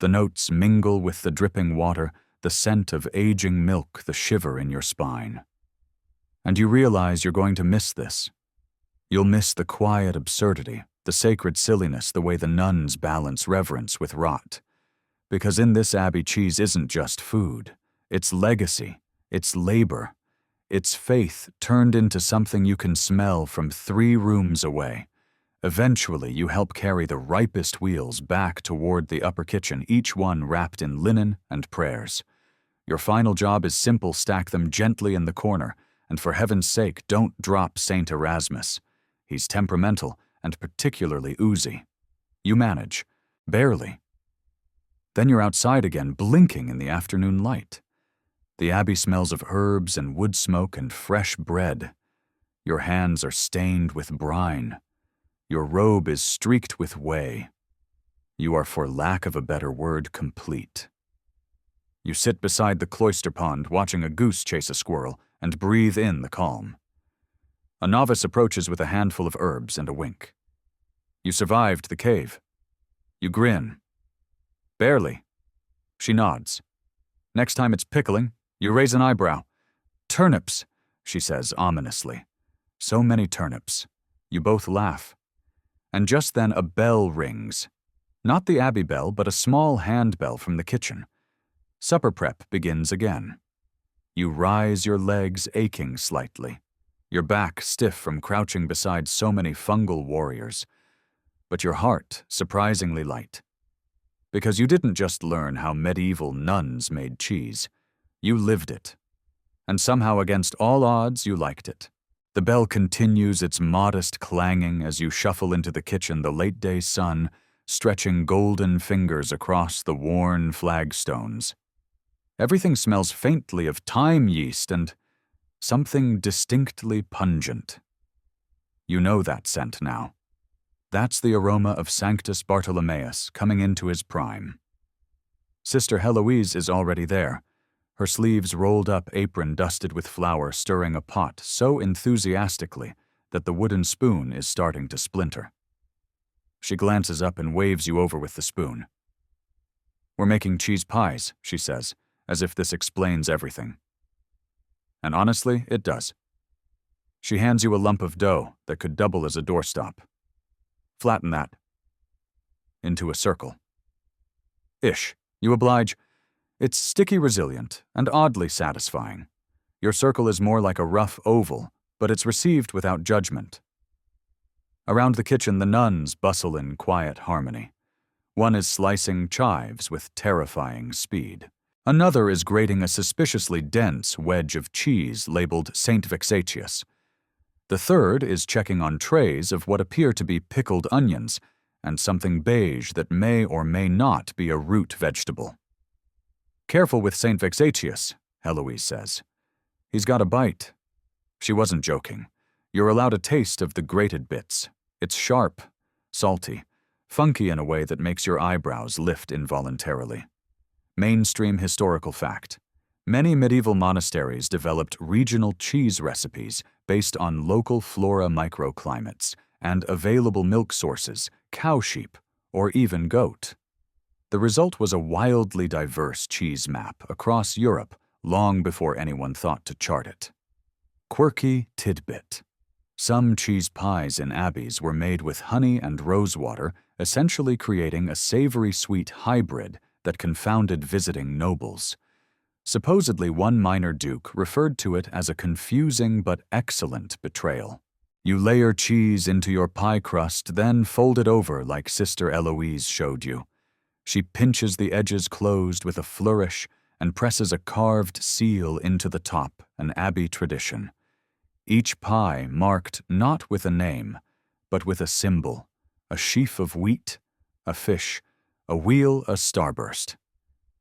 The notes mingle with the dripping water, the scent of aging milk, the shiver in your spine. And you realize you're going to miss this. You'll miss the quiet absurdity, the sacred silliness, the way the nuns balance reverence with rot. Because in this abbey, cheese isn't just food. It's legacy. It's labor. It's faith turned into something you can smell from 3 rooms away. Eventually, you help carry the ripest wheels back toward the upper kitchen, each one wrapped in linen and prayers. Your final job is simple: stack them gently in the corner, and for heaven's sake, don't drop Saint Erasmus. He's temperamental and particularly oozy. You manage. Barely. Then you're outside again, blinking in the afternoon light. The abbey smells of herbs and wood smoke and fresh bread. Your hands are stained with brine. Your robe is streaked with whey. You are, for lack of a better word, complete. You sit beside the cloister pond watching a goose chase a squirrel and breathe in the calm. A novice approaches with a handful of herbs and a wink. You survived the cave. You grin. Barely. She nods. Next time it's pickling, you raise an eyebrow. Turnips, she says ominously. So many turnips. You both laugh. And just then a bell rings. Not the abbey bell, but a small handbell from the kitchen. Supper prep begins again. You rise, your legs aching slightly, your back stiff from crouching beside so many fungal warriors, but your heart surprisingly light. Because you didn't just learn how medieval nuns made cheese, you lived it. And somehow against all odds, you liked it. The bell continues its modest clanging as you shuffle into the kitchen, the late-day sun stretching golden fingers across the worn flagstones. Everything smells faintly of thyme yeast and something distinctly pungent. You know that scent now. That's the aroma of Sanctus Bartolomeus coming into his prime. Sister Heloise is already there, her sleeves rolled up, apron dusted with flour, stirring a pot so enthusiastically that the wooden spoon is starting to splinter. She glances up and waves you over with the spoon. We're making cheese pies, she says, as if this explains everything. And honestly, it does. She hands you a lump of dough that could double as a doorstop. Flatten that. Into a circle. Ish. You oblige. It's sticky resilient and oddly satisfying. Your circle is more like a rough oval, but it's received without judgment. Around the kitchen, the nuns bustle in quiet harmony. One is slicing chives with terrifying speed. Another is grating a suspiciously dense wedge of cheese labeled Saint Vexatius. The third is checking on trays of what appear to be pickled onions and something beige that may or may not be a root vegetable. Careful with Saint Vexatius, Heloise says. He's got a bite. She wasn't joking. You're allowed a taste of the grated bits. It's sharp, salty, funky in a way that makes your eyebrows lift involuntarily. Mainstream historical fact. Many medieval monasteries developed regional cheese recipes based on local flora microclimates and available milk sources, cow sheep, or even goat. The result was a wildly diverse cheese map across Europe long before anyone thought to chart it. Quirky tidbit. Some cheese pies in abbeys were made with honey and rosewater, essentially creating a savory sweet hybrid that confounded visiting nobles. Supposedly, one minor duke referred to it as a confusing but excellent betrayal. You layer cheese into your pie crust, then fold it over like Sister Heloise showed you. She pinches the edges closed with a flourish and presses a carved seal into the top, an abbey tradition. Each pie marked not with a name, but with a symbol, a sheaf of wheat, a fish, a wheel, a starburst.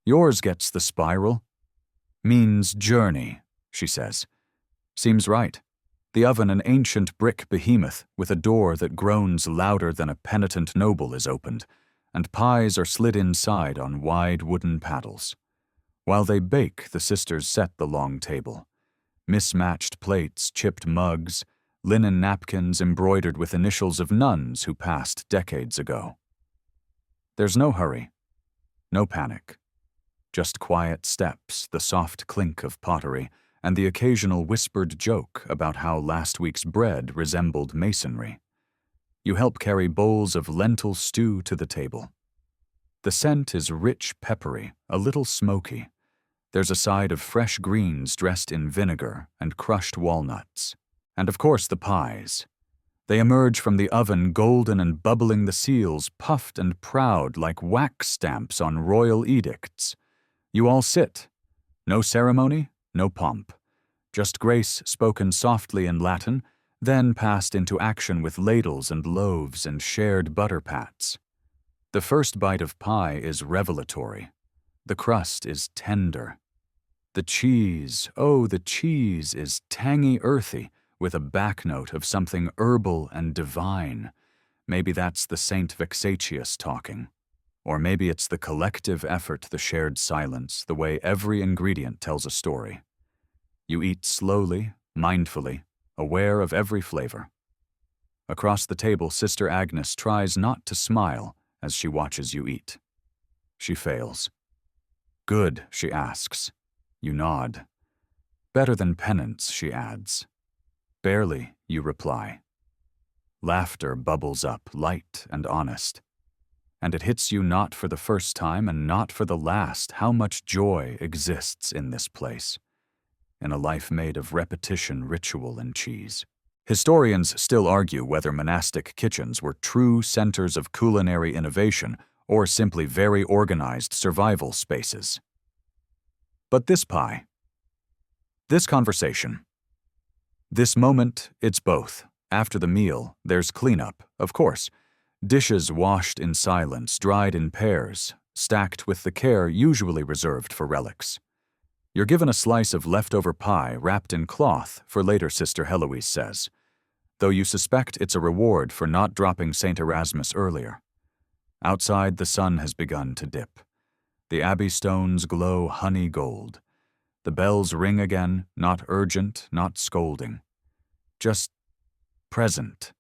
Yours gets the spiral. Means journey, she says. Seems right. The oven an ancient brick behemoth with a door that groans louder than a penitent noble is opened, and pies are slid inside on wide wooden paddles. While they bake, the sisters set the long table. Mismatched plates, chipped mugs, linen napkins embroidered with initials of nuns who passed decades ago. There's no hurry, no panic. Just quiet steps, the soft clink of pottery, and the occasional whispered joke about how last week's bread resembled masonry. You help carry bowls of lentil stew to the table. The scent is rich, peppery, a little smoky. There's a side of fresh greens dressed in vinegar and crushed walnuts. And of course the pies. They emerge from the oven golden and bubbling, the seals puffed and proud like wax stamps on royal edicts. You all sit. No ceremony, no pomp. Just grace spoken softly in Latin, then passed into action with ladles and loaves and shared butter pats. The first bite of pie is revelatory. The crust is tender. The cheese, oh, the cheese is tangy earthy with a backnote of something herbal and divine. Maybe that's the Saint Vexatius talking. Or maybe it's the collective effort, the shared silence, the way every ingredient tells a story. You eat slowly, mindfully, aware of every flavor. Across the table, Sister Agnes tries not to smile as she watches you eat. She fails. Good, she asks. You nod. Better than penance, she adds. Barely, you reply. Laughter bubbles up, light and honest. And it hits you not for the first time and not for the last how much joy exists in this place, in a life made of repetition, ritual, and cheese. Historians still argue whether monastic kitchens were true centers of culinary innovation or simply very organized survival spaces. But this pie, this conversation, this moment, it's both. After the meal, there's cleanup, of course. Dishes washed in silence, dried in pairs, stacked with the care usually reserved for relics. You're given a slice of leftover pie wrapped in cloth for later, Sister Heloise says, though you suspect it's a reward for not dropping St. Erasmus earlier. Outside, the sun has begun to dip. The abbey stones glow honey gold. The bells ring again, not urgent, not scolding. Just present.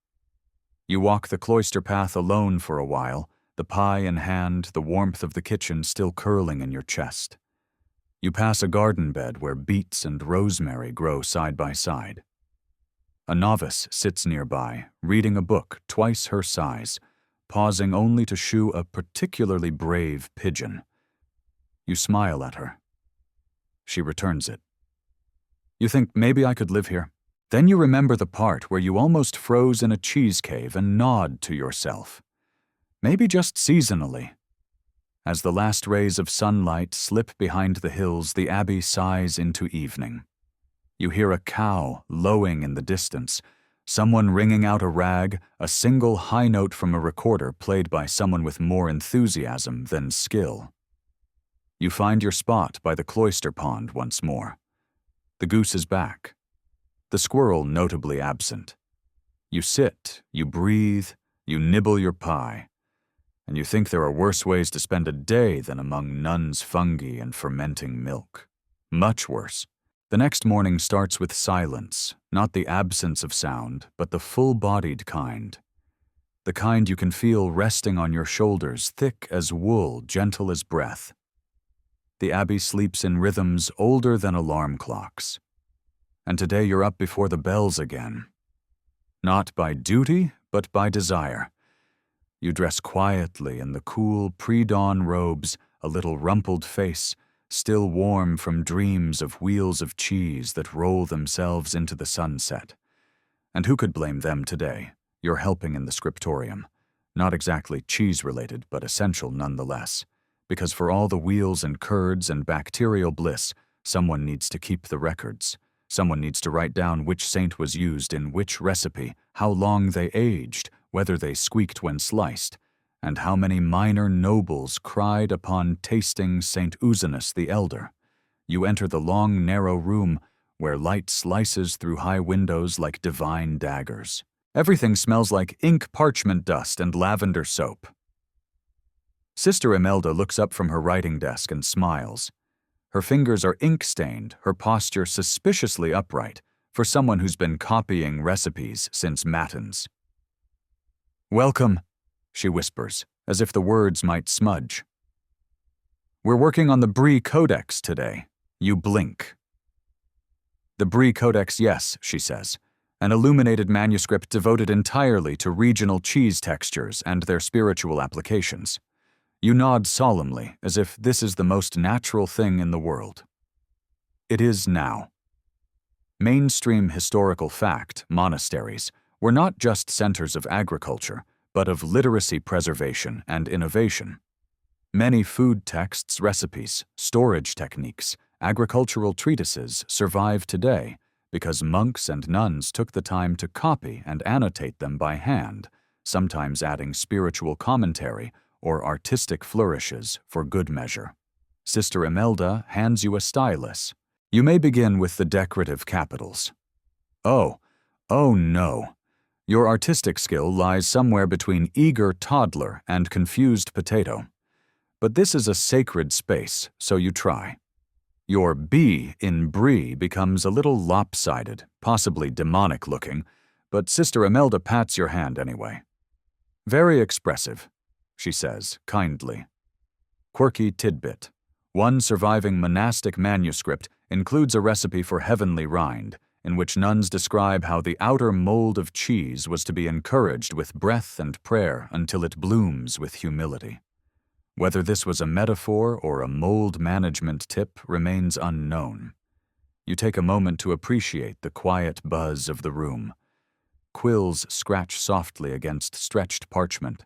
You walk the cloister path alone for a while, the pie in hand, the warmth of the kitchen still curling in your chest. You pass a garden bed where beets and rosemary grow side by side. A novice sits nearby, reading a book twice her size, pausing only to shoo a particularly brave pigeon. You smile at her. She returns it. You think maybe I could live here? Then you remember the part where you almost froze in a cheese cave and nod to yourself. Maybe just seasonally. As the last rays of sunlight slip behind the hills, the abbey sighs into evening. You hear a cow lowing in the distance, someone ringing out a rag, a single high note from a recorder played by someone with more enthusiasm than skill. You find your spot by the cloister pond once more. The goose is back. The squirrel notably absent. You sit, you breathe, you nibble your pie, and you think there are worse ways to spend a day than among nuns' fungi and fermenting milk. Much worse. The next morning starts with silence, not the absence of sound, but the full-bodied kind. The kind you can feel resting on your shoulders, thick as wool, gentle as breath. The abbey sleeps in rhythms older than alarm clocks. And today you're up before the bells again. Not by duty, but by desire. You dress quietly in the cool pre-dawn robes, a little rumpled face, still warm from dreams of wheels of cheese that roll themselves into the sunset. And who could blame them today? You're helping in the scriptorium. Not exactly cheese-related, but essential nonetheless. Because for all the wheels and curds and bacterial bliss, someone needs to keep the records. Someone needs to write down which saint was used in which recipe, how long they aged, whether they squeaked when sliced, and how many minor nobles cried upon tasting St. Eusebius the Elder. You enter the long, narrow room where light slices through high windows like divine daggers. Everything smells like ink parchment dust and lavender soap. Sister Imelda looks up from her writing desk and smiles. Her fingers are ink-stained, her posture suspiciously upright, for someone who's been copying recipes since matins. "Welcome," she whispers, as if the words might smudge. "We're working on the Brie Codex today." You blink. "The Brie Codex, yes," she says, an illuminated manuscript devoted entirely to regional cheese textures and their spiritual applications. You nod solemnly, as if this is the most natural thing in the world. It is now. Mainstream historical fact, monasteries, were not just centers of agriculture, but of literacy preservation and innovation. Many food texts, recipes, storage techniques, agricultural treatises survive today because monks and nuns took the time to copy and annotate them by hand, sometimes adding spiritual commentary or artistic flourishes for good measure. Sister Imelda hands you a stylus. You may begin with the decorative capitals. Oh no. Your artistic skill lies somewhere between eager toddler and confused potato. But this is a sacred space, so you try. Your B in Brie becomes a little lopsided, possibly demonic-looking, but Sister Imelda pats your hand anyway. Very expressive, she says, kindly. Quirky tidbit. One surviving monastic manuscript includes a recipe for heavenly rind, in which nuns describe how the outer mold of cheese was to be encouraged with breath and prayer until it blooms with humility. Whether this was a metaphor or a mold management tip remains unknown. You take a moment to appreciate the quiet buzz of the room. Quills scratch softly against stretched parchment.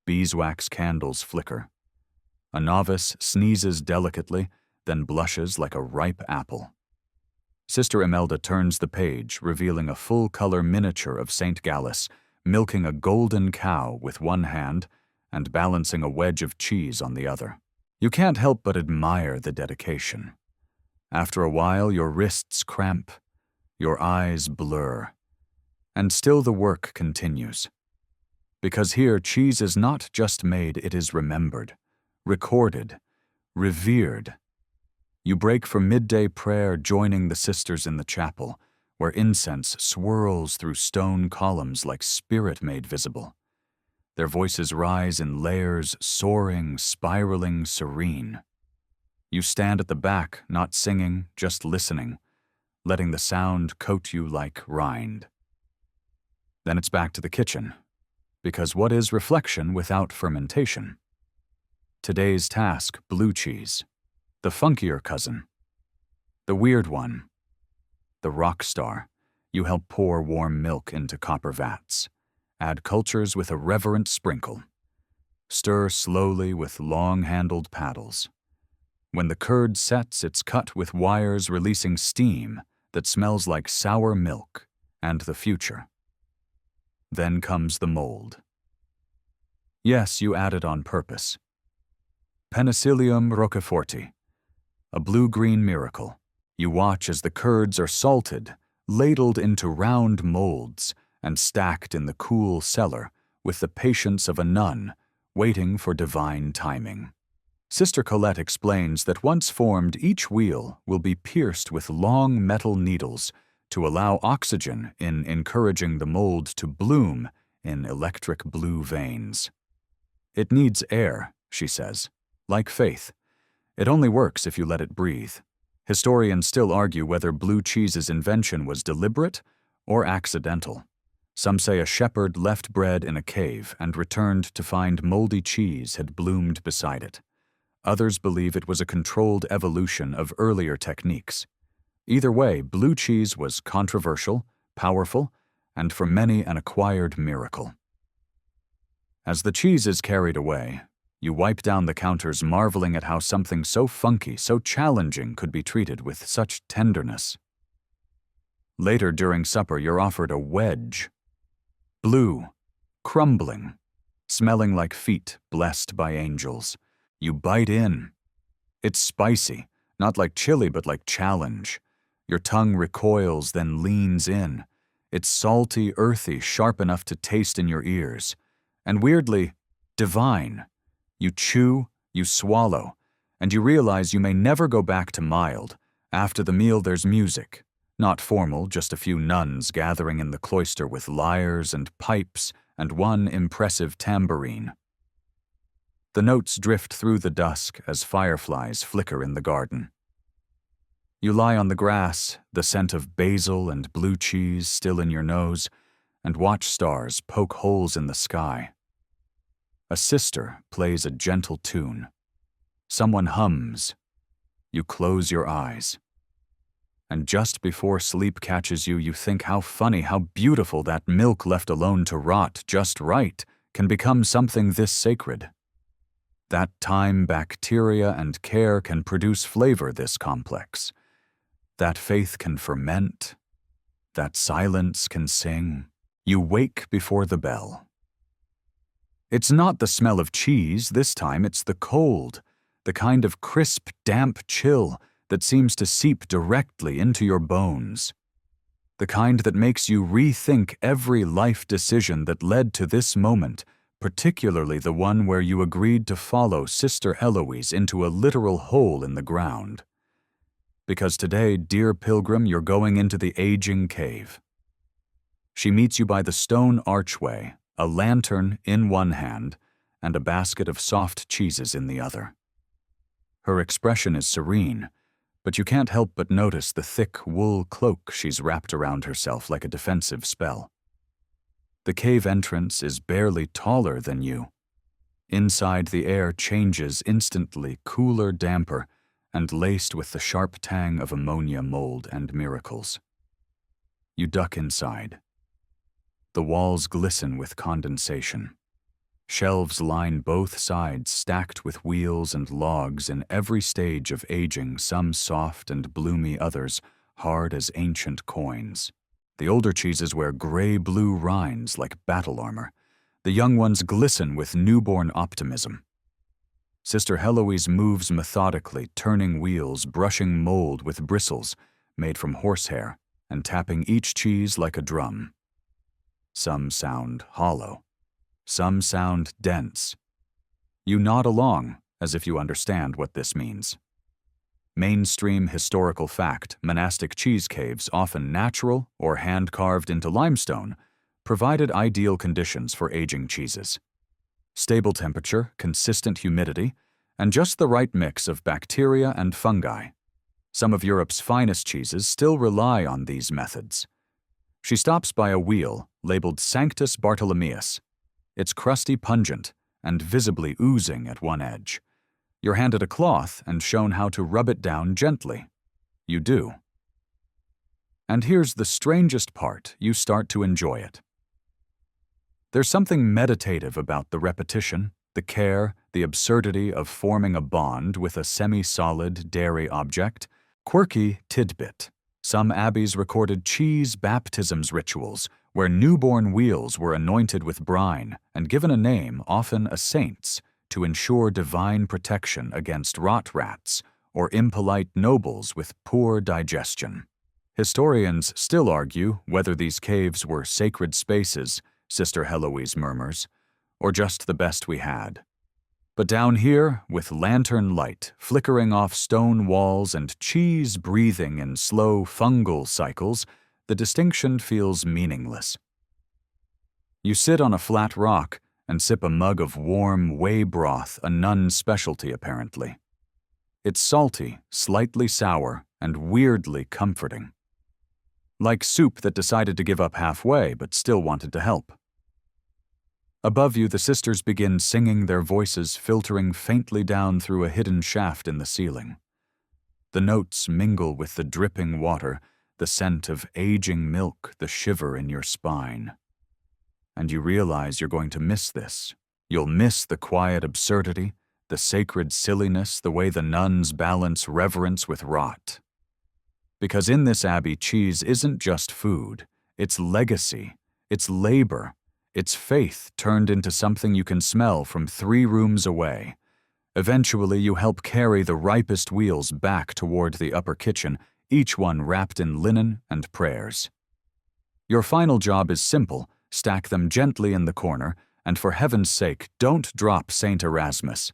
Beeswax candles flicker. A novice sneezes delicately, then blushes like a ripe apple. Sister Imelda turns the page, revealing a full-color miniature of St. Gallus, milking a golden cow with one hand and balancing a wedge of cheese on the other. You can't help but admire the dedication. After a while, your wrists cramp, your eyes blur, and still the work continues. Because here, cheese is not just made, it is remembered, recorded, revered. You break for midday prayer, joining the sisters in the chapel, where incense swirls through stone columns like spirit made visible. Their voices rise in layers, soaring, spiraling, serene. You stand at the back, not singing, just listening, letting the sound coat you like rind. Then it's back to the kitchen, because what is reflection without fermentation? Today's task, blue cheese. The funkier cousin. The weird one. The rock star. You help pour warm milk into copper vats. Add cultures with a reverent sprinkle. Stir slowly with long-handled paddles. When the curd sets, it's cut with wires releasing steam that smells like sour milk and the future. Then comes the mold. Yes, you add it on purpose. Penicillium roqueforti. A blue-green miracle. You watch as the curds are salted, ladled into round molds, and stacked in the cool cellar with the patience of a nun, waiting for divine timing. Sister Colette explains that once formed, each wheel will be pierced with long metal needles to allow oxygen in encouraging the mold to bloom in electric blue veins. It needs air, she says, like faith. It only works if you let it breathe. Historians still argue whether blue cheese's invention was deliberate or accidental. Some say a shepherd left bread in a cave and returned to find moldy cheese had bloomed beside it. Others believe it was a controlled evolution of earlier techniques. Either way, blue cheese was controversial, powerful, and for many an acquired miracle. As the cheese is carried away, you wipe down the counters, marveling at how something so funky, so challenging could be treated with such tenderness. Later during supper, you're offered a wedge. Blue, crumbling, smelling like feet blessed by angels. You bite in. It's spicy, not like chili but like challenge. Your tongue recoils, then leans in. It's salty, earthy, sharp enough to taste in your ears. And weirdly, divine. You chew, you swallow, and you realize you may never go back to mild. After the meal there's music. Not formal, just a few nuns gathering in the cloister with lyres and pipes and one impressive tambourine. The notes drift through the dusk as fireflies flicker in the garden. You lie on the grass, the scent of basil and blue cheese still in your nose, and watch stars poke holes in the sky. A sister plays a gentle tune. Someone hums. You close your eyes. And just before sleep catches you, you think how funny, how beautiful that milk left alone to rot just right can become something this sacred. That thyme, bacteria, and care can produce flavor this complex. That faith can ferment. That silence can sing. You wake before the bell. It's not the smell of cheese this time, it's the cold, the kind of crisp, damp chill that seems to seep directly into your bones. The kind that makes you rethink every life decision that led to this moment, particularly the one where you agreed to follow Sister Heloise into a literal hole in the ground. Because today, dear pilgrim, you're going into the aging cave. She meets you by the stone archway, a lantern in one hand and a basket of soft cheeses in the other. Her expression is serene, but you can't help but notice the thick wool cloak she's wrapped around herself like a defensive spell. The cave entrance is barely taller than you. Inside, the air changes instantly, cooler, damper, and laced with the sharp tang of ammonia, mold, and miracles. You duck inside. The walls glisten with condensation. Shelves line both sides, stacked with wheels and logs in every stage of aging, some soft and bloomy, others hard as ancient coins. The older cheeses wear gray-blue rinds like battle armor. The young ones glisten with newborn optimism. Sister Heloise moves methodically, turning wheels, brushing mold with bristles made from horsehair, and tapping each cheese like a drum. Some sound hollow. Some sound dense. You nod along, as if you understand what this means. Mainstream historical fact, monastic cheese caves, often natural or hand-carved into limestone, provided ideal conditions for aging cheeses. Stable temperature, consistent humidity, and just the right mix of bacteria and fungi. Some of Europe's finest cheeses still rely on these methods. She stops by a wheel labeled Saint Bartolomeus. It's crusty, pungent, and visibly oozing at one edge. You're handed a cloth and shown how to rub it down gently. You do. And here's the strangest part: you start to enjoy it. There's something meditative about the repetition, the care, the absurdity of forming a bond with a semi-solid dairy object. Quirky tidbit. Some abbeys recorded cheese baptisms rituals, where newborn wheels were anointed with brine and given a name, often a saint's, to ensure divine protection against rot rats or impolite nobles with poor digestion. Historians still argue whether these caves were sacred spaces, Sister Heloise murmurs, or just the best we had. But down here, with lantern light flickering off stone walls and cheese breathing in slow fungal cycles, the distinction feels meaningless. You sit on a flat rock and sip a mug of warm whey broth, a nun's specialty apparently. It's salty, slightly sour, and weirdly comforting. Like soup that decided to give up halfway but still wanted to help. Above you, the sisters begin singing, their voices filtering faintly down through a hidden shaft in the ceiling. The notes mingle with the dripping water, the scent of aging milk, the shiver in your spine. And you realize you're going to miss this. You'll miss the quiet absurdity, the sacred silliness, the way the nuns balance reverence with rot. Because in this abbey, cheese isn't just food, it's legacy, it's labor, it's faith turned into something you can smell from 3 rooms away. Eventually, you help carry the ripest wheels back toward the upper kitchen, each one wrapped in linen and prayers. Your final job is simple: stack them gently in the corner, and for heaven's sake, don't drop Saint Erasmus.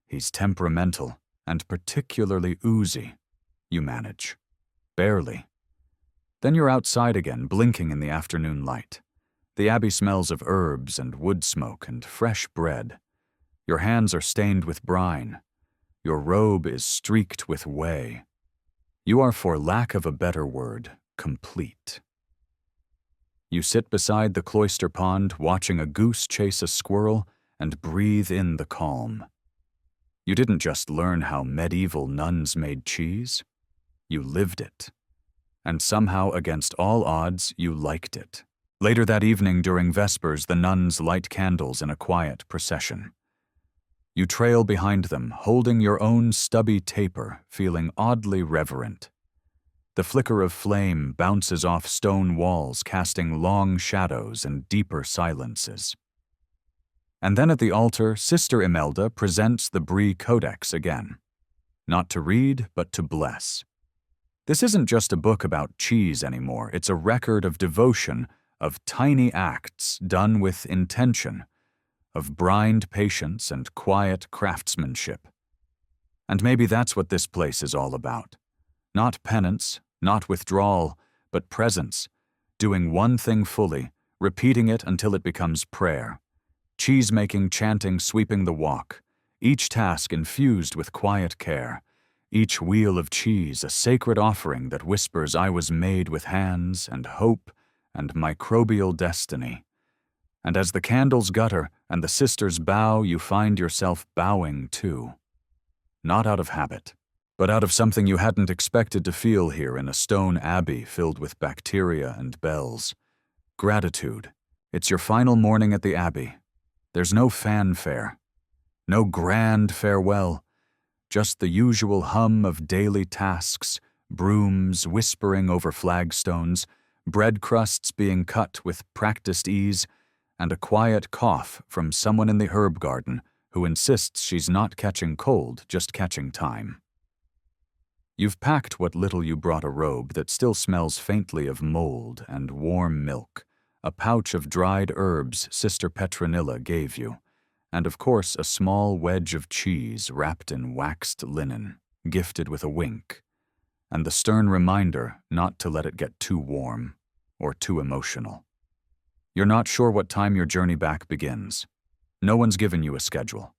He's temperamental and particularly oozy. You manage. Barely. Then you're outside again, blinking in the afternoon light. The abbey smells of herbs and wood smoke and fresh bread. Your hands are stained with brine. Your robe is streaked with whey. You are, for lack of a better word, complete. You sit beside the cloister pond, watching a goose chase a squirrel, and breathe in the calm. You didn't just learn how medieval nuns made cheese. You lived it. And somehow, against all odds, you liked it. Later that evening, during Vespers, the nuns light candles in a quiet procession. You trail behind them, holding your own stubby taper, feeling oddly reverent. The flicker of flame bounces off stone walls, casting long shadows and deeper silences. And then at the altar, Sister Imelda presents the Brie Codex again. Not to read, but to bless. This isn't just a book about cheese anymore. It's a record of devotion, of tiny acts done with intention, of brined patience and quiet craftsmanship. And maybe that's what this place is all about. Not penance, not withdrawal, but presence, doing one thing fully, repeating it until it becomes prayer. Cheesemaking, chanting, sweeping the walk, each task infused with quiet care, each wheel of cheese a sacred offering that whispers I was made with hands and hope and microbial destiny. And as the candles gutter and the sisters bow, you find yourself bowing too. Not out of habit, but out of something you hadn't expected to feel here in a stone abbey filled with bacteria and bells. Gratitude. It's your final morning at the abbey. There's no fanfare, no grand farewell, just the usual hum of daily tasks, brooms whispering over flagstones, bread crusts being cut with practiced ease, and a quiet cough from someone in the herb garden who insists she's not catching cold, just catching time. You've packed what little you brought: a robe that still smells faintly of mold and warm milk, a pouch of dried herbs Sister Petronilla gave you, and of course a small wedge of cheese wrapped in waxed linen, gifted with a wink, and the stern reminder not to let it get too warm or too emotional. You're not sure what time your journey back begins. No one's given you a schedule.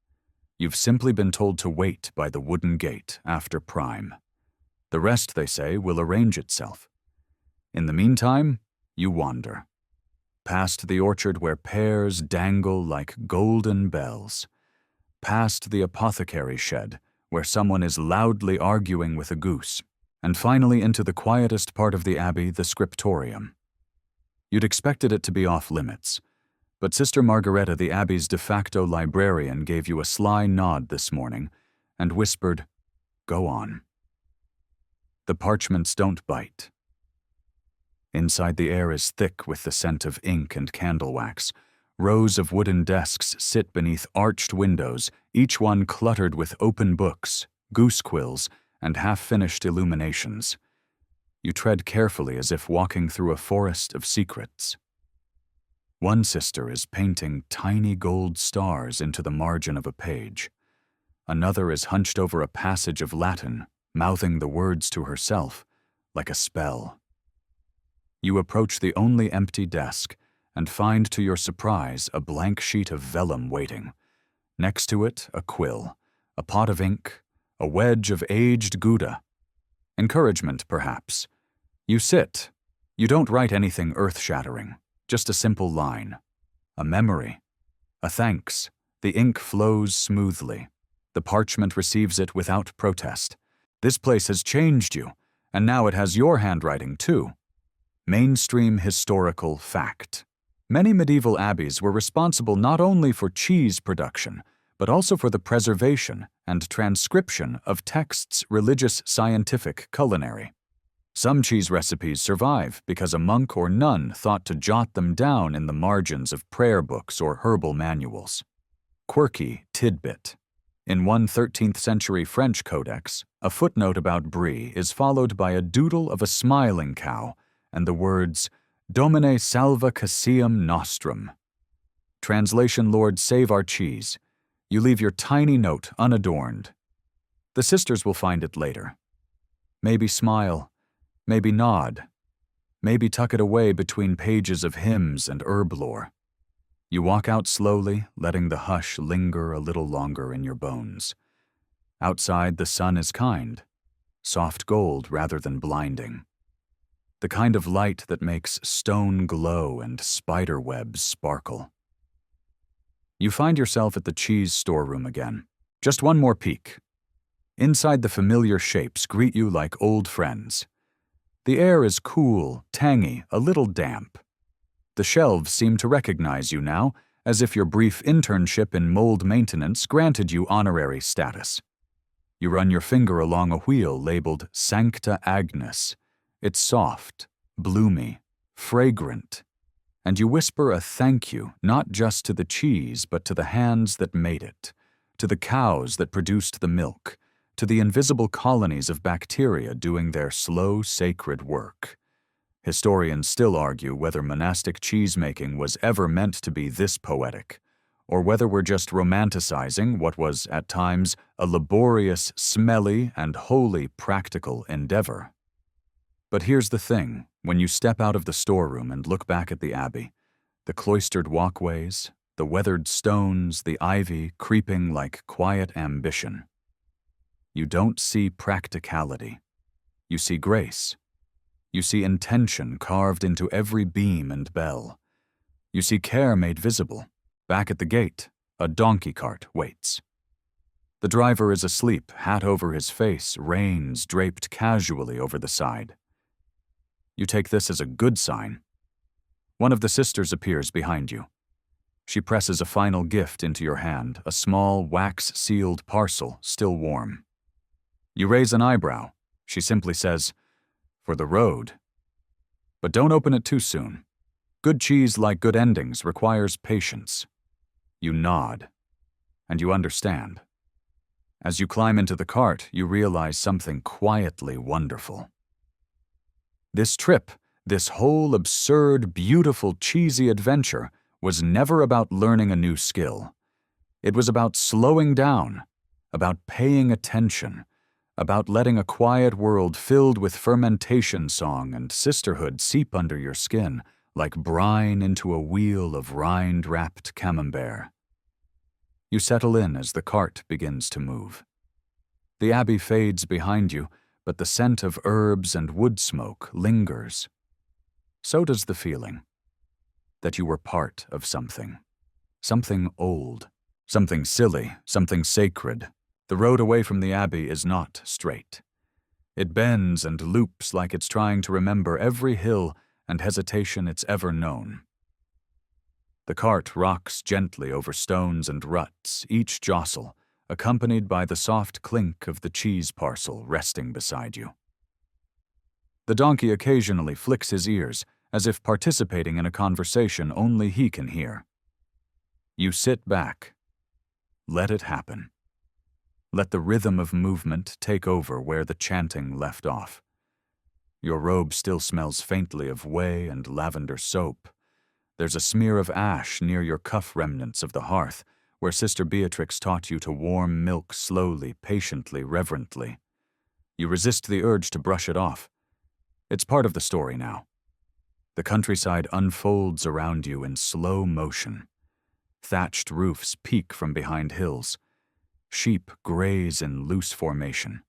You've simply been told to wait by the wooden gate after prime. The rest, they say, will arrange itself. In the meantime, you wander. Past the orchard where pears dangle like golden bells. Past the apothecary shed where someone is loudly arguing with a goose. And finally into the quietest part of the abbey, the scriptorium. You'd expected it to be off limits, but Sister Margareta, the abbey's de facto librarian, gave you a sly nod this morning and whispered, "Go on." The parchments don't bite. Inside, the air is thick with the scent of ink and candle wax. Rows of wooden desks sit beneath arched windows, each one cluttered with open books, goose quills, and half-finished illuminations. You tread carefully as if walking through a forest of secrets. One sister is painting tiny gold stars into the margin of a page. Another is hunched over a passage of Latin, mouthing the words to herself, like a spell. You approach the only empty desk and find, to your surprise, a blank sheet of vellum waiting. Next to it, a quill, a pot of ink, a wedge of aged Gouda. Encouragement, perhaps. You sit. You don't write anything earth-shattering, just a simple line. A memory. A thanks. The ink flows smoothly. The parchment receives it without protest. This place has changed you, and now it has your handwriting too. Mainstream historical fact. Many medieval abbeys were responsible not only for cheese production, but also for the preservation and transcription of texts religious, scientific, culinary. Some cheese recipes survive because a monk or nun thought to jot them down in the margins of prayer books or herbal manuals. Quirky tidbit. In one 13th century French codex, a footnote about Brie is followed by a doodle of a smiling cow and the words, Domine salva caseum nostrum. Translation: Lord, save our cheese. You leave your tiny note unadorned. The sisters will find it later. Maybe smile, maybe nod, maybe tuck it away between pages of hymns and herb lore. You walk out slowly, letting the hush linger a little longer in your bones. Outside, the sun is kind, soft gold rather than blinding. The kind of light that makes stone glow and spider webs sparkle. You find yourself at the cheese storeroom again. Just one more peek. Inside, the familiar shapes greet you like old friends. The air is cool, tangy, a little damp. The shelves seem to recognize you now, as if your brief internship in mold maintenance granted you honorary status. You run your finger along a wheel labeled Sancta Agnes. It's soft, bloomy, fragrant, And you whisper a thank you not just to the cheese but to the hands that made it, to the cows that produced the milk, to the invisible colonies of bacteria doing their slow, sacred work. Historians still argue whether monastic cheesemaking was ever meant to be this poetic, or whether we're just romanticizing what was, at times, a laborious, smelly, and wholly practical endeavor. But here's the thing, when you step out of the storeroom and look back at the abbey, the cloistered walkways, the weathered stones, the ivy creeping like quiet ambition, you don't see practicality. You see grace. You see intention carved into every beam and bell. You see care made visible. Back at the gate, a donkey cart waits. The driver is asleep, hat over his face, reins draped casually over the side. You take this as a good sign. One of the sisters appears behind you. She presses a final gift into your hand, a small, wax-sealed parcel, still warm. You raise an eyebrow. She simply says, "For the road." But don't open it too soon. Good cheese, like good endings, requires patience. You nod, and you understand. As you climb into the cart, you realize something quietly wonderful. This trip, this whole absurd, beautiful, cheesy adventure was never about learning a new skill. It was about slowing down, about paying attention, about letting a quiet world filled with fermentation song and sisterhood seep under your skin like brine into a wheel of rind-wrapped camembert. You settle in as the cart begins to move. The abbey fades behind you, but the scent of herbs and wood smoke lingers. So does the feeling that you were part of something old, something silly, something sacred. The road away from the abbey is not straight. It bends and loops like it's trying to remember every hill and hesitation it's ever known. The cart rocks gently over stones and ruts, each jostle, accompanied by the soft clink of the cheese parcel resting beside you. The donkey occasionally flicks his ears, as if participating in a conversation only he can hear. You sit back. Let it happen. Let the rhythm of movement take over where the chanting left off. Your robe still smells faintly of whey and lavender soap. There's a smear of ash near your cuff remnants of the hearth, where Sister Beatrix taught you to warm milk slowly, patiently, reverently. You resist the urge to brush it off. It's part of the story now. The countryside unfolds around you in slow motion. Thatched roofs peek from behind hills. Sheep graze in loose formation.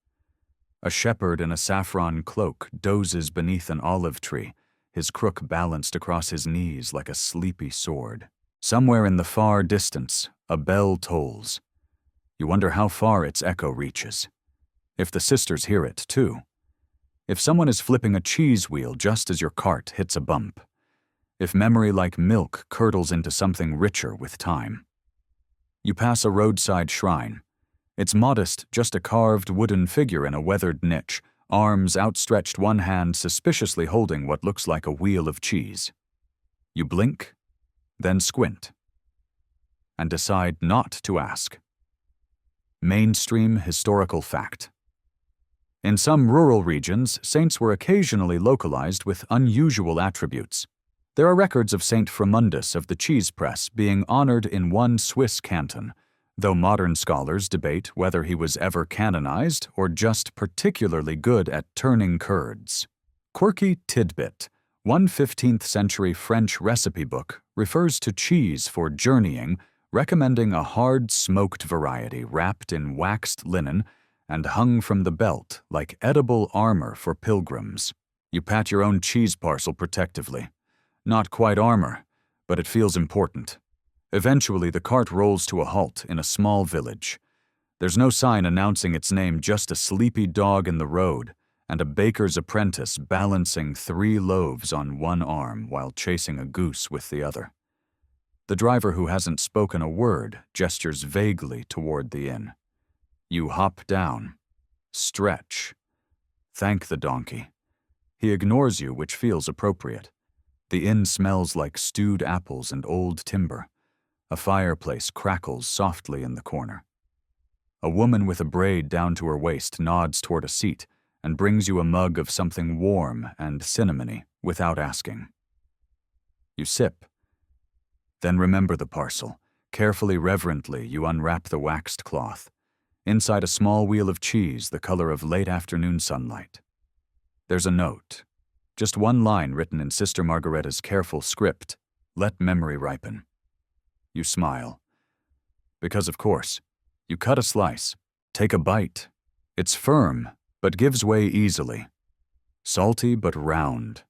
A shepherd in a saffron cloak dozes beneath an olive tree, his crook balanced across his knees like a sleepy sword. Somewhere in the far distance, a bell tolls. You wonder how far its echo reaches. If the sisters hear it, too. If someone is flipping a cheese wheel just as your cart hits a bump. If memory like milk curdles into something richer with time. You pass a roadside shrine. It's modest, just a carved wooden figure in a weathered niche, arms outstretched, one hand suspiciously holding what looks like a wheel of cheese. You blink, then squint, and decide not to ask. Mainstream historical fact. In some rural regions, saints were occasionally localized with unusual attributes. There are records of Saint Fromundus of the cheese press being honored in one Swiss canton, though modern scholars debate whether he was ever canonized or just particularly good at turning curds. Quirky tidbit: one 15th century French recipe book refers to cheese for journeying, recommending a hard smoked variety wrapped in waxed linen and hung from the belt like edible armor for pilgrims. You pat your own cheese parcel protectively. Not quite armor, but it feels important. Eventually, the cart rolls to a halt in a small village. There's no sign announcing its name, just a sleepy dog in the road and a baker's apprentice balancing 3 loaves on one arm while chasing a goose with the other. The driver, who hasn't spoken a word, gestures vaguely toward the inn. You hop down, stretch, thank the donkey. He ignores you, which feels appropriate. The inn smells like stewed apples and old timber. A fireplace crackles softly in the corner. A woman with a braid down to her waist nods toward a seat and brings you a mug of something warm and cinnamony without asking. You sip. Then remember the parcel. Carefully, reverently, you unwrap the waxed cloth. Inside a small wheel of cheese the color of late afternoon sunlight. There's a note. Just one line written in Sister Margaretta's careful script. Let memory ripen. You smile. Because of course, you cut a slice, take a bite. It's firm, but gives way easily. Salty but round.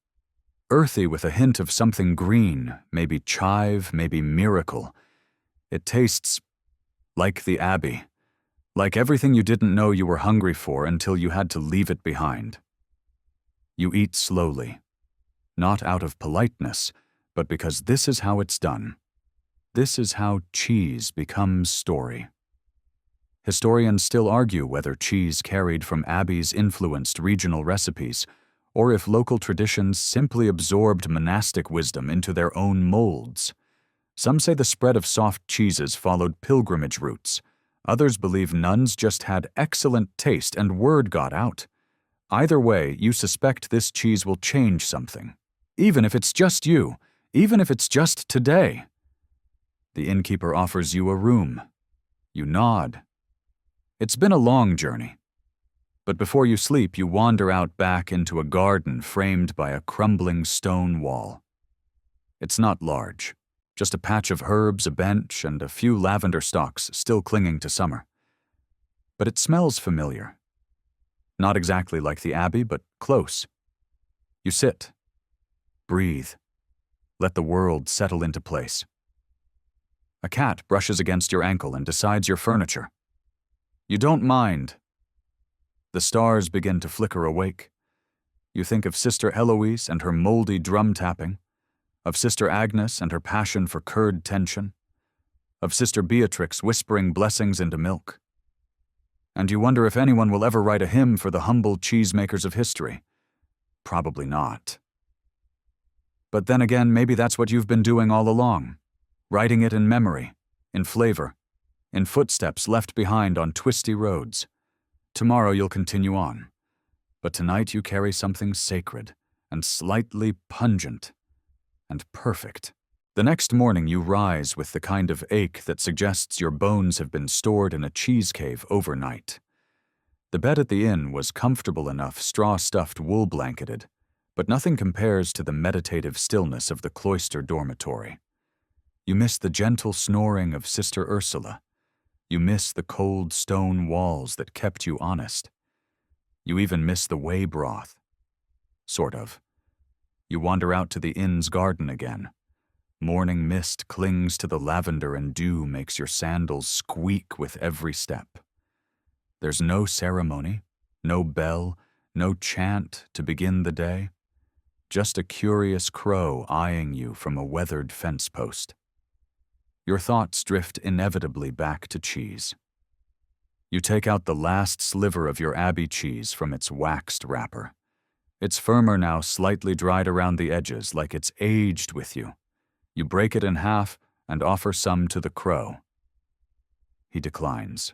Earthy with a hint of something green, maybe chive, maybe miracle. It tastes like the abbey. Like everything you didn't know you were hungry for until you had to leave it behind. You eat slowly. Not out of politeness, but because this is how it's done. This is how cheese becomes story. Historians still argue whether cheese carried from abbeys influenced regional recipes, or if local traditions simply absorbed monastic wisdom into their own molds. Some say the spread of soft cheeses followed pilgrimage routes. Others believe nuns just had excellent taste and word got out. Either way, you suspect this cheese will change something. Even if it's just you, even if it's just today. The innkeeper offers you a room. You nod. It's been a long journey. But before you sleep, you wander out back into a garden framed by a crumbling stone wall. It's not large, just a patch of herbs, a bench, and a few lavender stalks still clinging to summer. But it smells familiar. Not exactly like the abbey, but close. You sit. Breathe. Let the world settle into place. A cat brushes against your ankle and decides your furniture. You don't mind. The stars begin to flicker awake. You think of Sister Heloise and her moldy drum tapping, of Sister Agnes and her passion for curd tension, of Sister Beatrix whispering blessings into milk. And you wonder if anyone will ever write a hymn for the humble cheesemakers of history. Probably not. But then again, maybe that's what you've been doing all along, writing it in memory, in flavor, in footsteps left behind on twisty roads. Tomorrow you'll continue on, but tonight you carry something sacred and slightly pungent and perfect. The next morning you rise with the kind of ache that suggests your bones have been stored in a cheese cave overnight. The bed at the inn was comfortable enough, straw-stuffed, wool-blanketed, but nothing compares to the meditative stillness of the cloister dormitory. You miss the gentle snoring of Sister Ursula. You miss the cold stone walls that kept you honest. You even miss the whey broth. Sort of. You wander out to the inn's garden again. Morning mist clings to the lavender and dew makes your sandals squeak with every step. There's no ceremony, no bell, no chant to begin the day. Just a curious crow eyeing you from a weathered fence post. Your thoughts drift inevitably back to cheese. You take out the last sliver of your abbey cheese from its waxed wrapper. It's firmer now, slightly dried around the edges, like it's aged with you. You break it in half and offer some to the crow. He declines.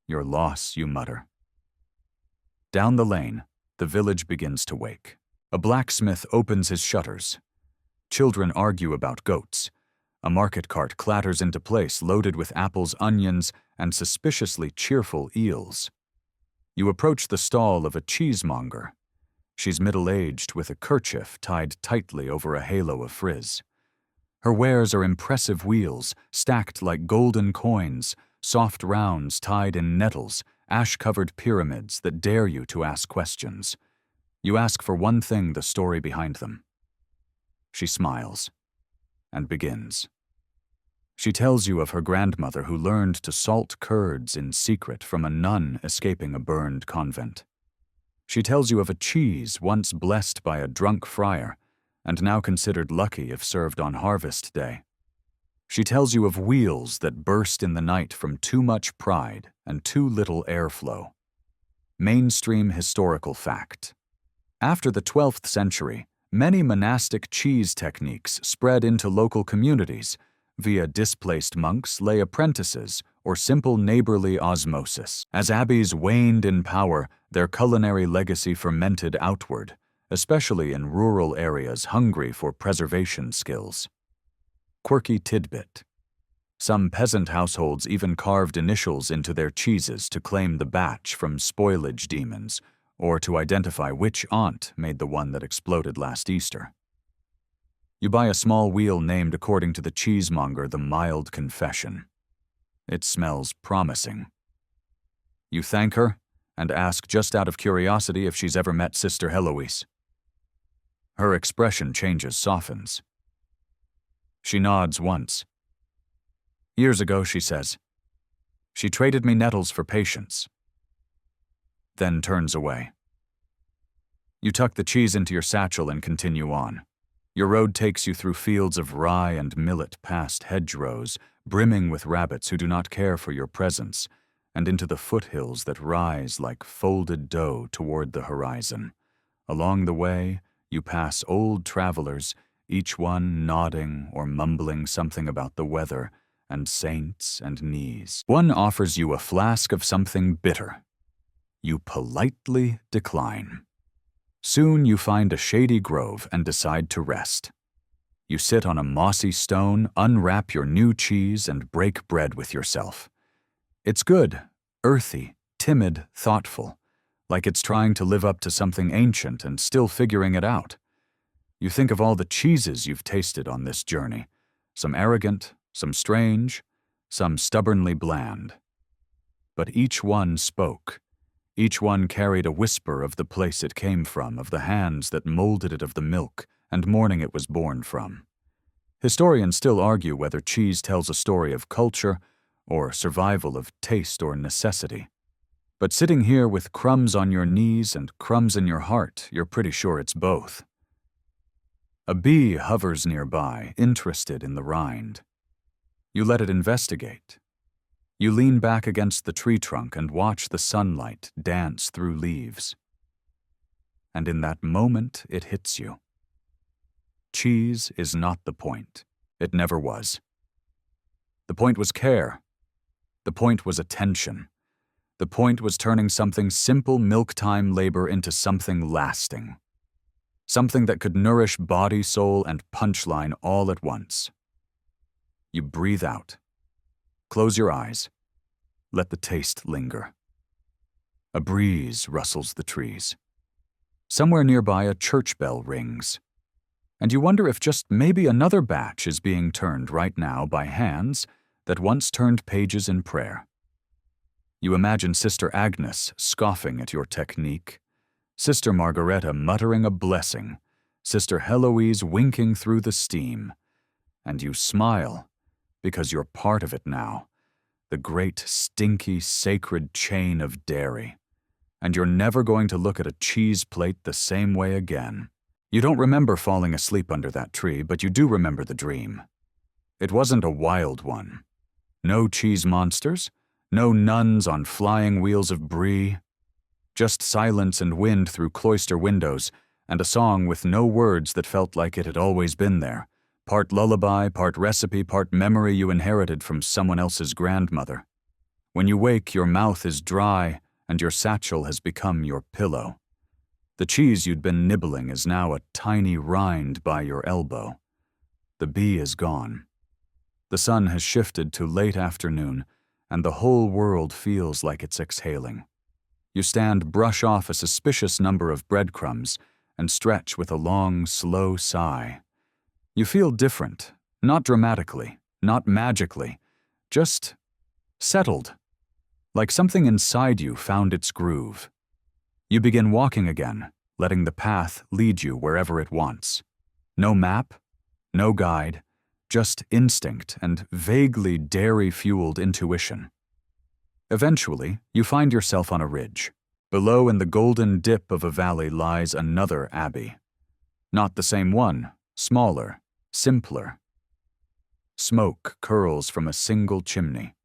Your loss, you mutter. Down the lane, the village begins to wake. A blacksmith opens his shutters. Children argue about goats. A market cart clatters into place loaded with apples, onions, and suspiciously cheerful eels. You approach the stall of a cheesemonger. She's middle-aged with a kerchief tied tightly over a halo of frizz. Her wares are impressive wheels, stacked like golden coins, soft rounds tied in nettles, ash-covered pyramids that dare you to ask questions. You ask for one thing, the story behind them. She smiles and begins. She tells you of her grandmother who learned to salt curds in secret from a nun escaping a burned convent. She tells you of a cheese once blessed by a drunk friar and now considered lucky if served on harvest day. She tells you of wheels that burst in the night from too much pride and too little airflow. Mainstream historical fact. After the 12th century, many monastic cheese techniques spread into local communities via displaced monks, lay apprentices, or simple neighborly osmosis. As abbeys waned in power, their culinary legacy fermented outward, especially in rural areas hungry for preservation skills. Quirky tidbit. Some peasant households even carved initials into their cheeses to claim the batch from spoilage demons, or to identify which aunt made the one that exploded last Easter. You buy a small wheel named according to the cheesemonger the Mild Confession. It smells promising. You thank her and ask just out of curiosity if she's ever met Sister Heloise. Her expression changes, softens. She nods once. Years ago, she says, she traded me nettles for patience. Then turns away. You tuck the cheese into your satchel and continue on. Your road takes you through fields of rye and millet past hedgerows, brimming with rabbits who do not care for your presence, and into the foothills that rise like folded dough toward the horizon. Along the way, you pass old travelers, each one nodding or mumbling something about the weather and saints and knees. One offers you a flask of something bitter. You politely decline. Soon you find a shady grove and decide to rest. You sit on a mossy stone, unwrap your new cheese, and break bread with yourself. It's good, earthy, timid, thoughtful, like it's trying to live up to something ancient and still figuring it out. You think of all the cheeses you've tasted on this journey, some arrogant, some strange, some stubbornly bland. But each one spoke. Each one carried a whisper of the place it came from, of the hands that molded it, of the milk and morning it was born from. Historians still argue whether cheese tells a story of culture or survival, of taste or necessity. But sitting here with crumbs on your knees and crumbs in your heart, you're pretty sure it's both. A bee hovers nearby, interested in the rind. You let it investigate. You lean back against the tree trunk and watch the sunlight dance through leaves. And in that moment, it hits you. Cheese is not the point. It never was. The point was care. The point was attention. The point was turning something simple milk-time labor into something lasting. Something that could nourish body, soul, and punchline all at once. You breathe out. Close your eyes. Let the taste linger. A breeze rustles the trees. Somewhere nearby, a church bell rings. And you wonder if just maybe another batch is being turned right now by hands that once turned pages in prayer. You imagine Sister Agnes scoffing at your technique, Sister Margareta muttering a blessing, Sister Heloise winking through the steam, and you smile because you're part of it now, the great, stinky, sacred chain of dairy, and you're never going to look at a cheese plate the same way again. You don't remember falling asleep under that tree, but you do remember the dream. It wasn't a wild one. No cheese monsters, no nuns on flying wheels of brie, just silence and wind through cloister windows, and a song with no words that felt like it had always been there. Part lullaby, part recipe, part memory you inherited from someone else's grandmother. When you wake, your mouth is dry, and your satchel has become your pillow. The cheese you'd been nibbling is now a tiny rind by your elbow. The bee is gone. The sun has shifted to late afternoon, and the whole world feels like it's exhaling. You brush off a suspicious number of breadcrumbs, and stretch with a long, slow sigh. You feel different, not dramatically, not magically, just settled, like something inside you found its groove. You begin walking again, letting the path lead you wherever it wants. No map, no guide, just instinct and vaguely dairy-fueled intuition. Eventually, you find yourself on a ridge. Below, in the golden dip of a valley, lies another abbey. Not the same one, smaller, simpler. Smoke curls from a single chimney.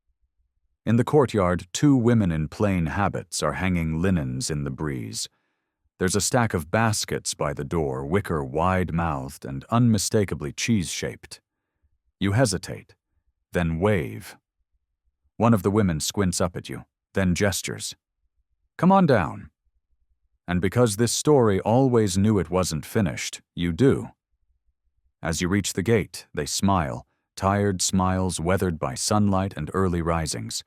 In the courtyard, two women in plain habits are hanging linens in the breeze. There's a stack of baskets by the door, wicker wide-mouthed and unmistakably cheese-shaped. You hesitate, then wave. One of the women squints up at you, then gestures. Come on down. And because this story always knew it wasn't finished, you do. As you reach the gate, they smile, tired smiles weathered by sunlight and early risings.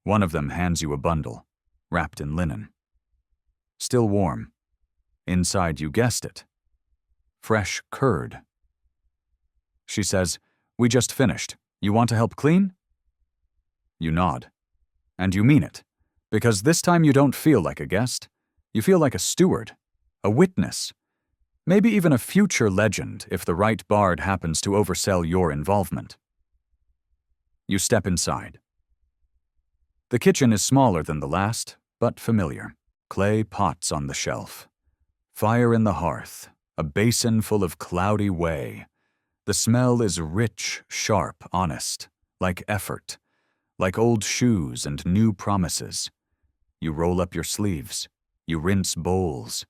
One of them hands you a bundle, wrapped in linen. Still warm. Inside, you guessed it. Fresh curd. She says, "We just finished. You want to help clean?" You nod. And you mean it, because this time you don't feel like a guest. You feel like a steward, a witness, maybe even a future legend if the right bard happens to oversell your involvement. You step inside. The kitchen is smaller than the last, but familiar. Clay pots on the shelf. Fire in the hearth, a basin full of cloudy whey. The smell is rich, sharp, honest, like effort, like old shoes and new promises. You roll up your sleeves. You rinse bowls.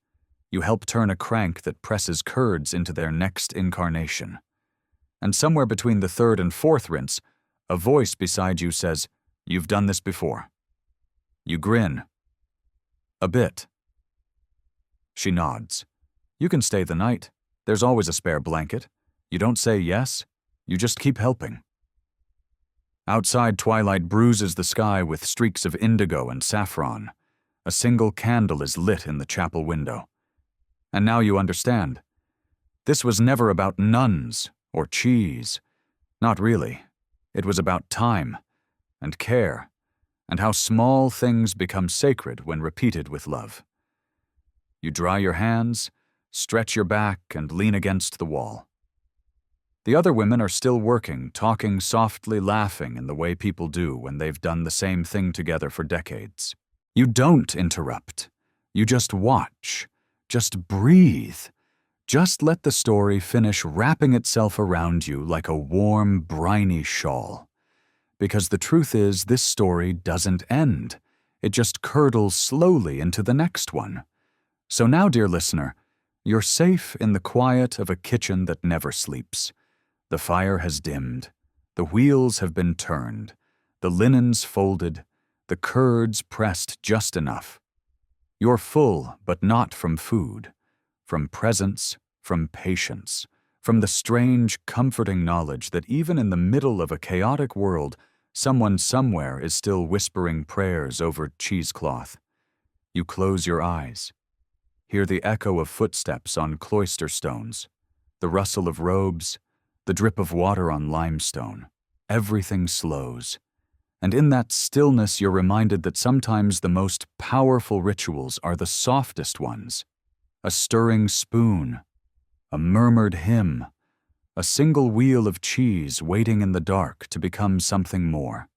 You help turn a crank that presses curds into their next incarnation. And somewhere between the third and fourth rinse, a voice beside you says, "You've done this before." You grin. A bit. She nods. You can stay the night. There's always a spare blanket. You don't say yes. You just keep helping. Outside, twilight bruises the sky with streaks of indigo and saffron. A single candle is lit in the chapel window. And now you understand. This was never about nuns or cheese. Not really. It was about time and care and how small things become sacred when repeated with love. You dry your hands, stretch your back, and lean against the wall. The other women are still working, talking softly, laughing in the way people do when they've done the same thing together for decades. You don't interrupt. You just watch. Just breathe. Just let the story finish wrapping itself around you like a warm, briny shawl. Because the truth is, this story doesn't end. It just curdles slowly into the next one. So now, dear listener, you're safe in the quiet of a kitchen that never sleeps. The fire has dimmed. The wheels have been turned. The linens folded. The curds pressed just enough. You're full, but not from food. From presence, from patience. From the strange, comforting knowledge that even in the middle of a chaotic world, someone somewhere is still whispering prayers over cheesecloth. You close your eyes. Hear the echo of footsteps on cloister stones. The rustle of robes. The drip of water on limestone. Everything slows. And in that stillness, you're reminded that sometimes the most powerful rituals are the softest ones. A stirring spoon. A murmured hymn. A single wheel of cheese waiting in the dark to become something more.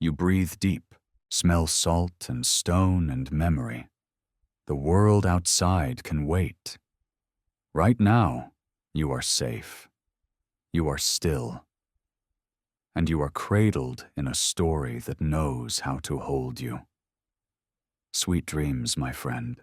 You breathe deep, smell salt and stone and memory. The world outside can wait. Right now, you are safe. You are still. And you are cradled in a story that knows how to hold you. Sweet dreams, my friend.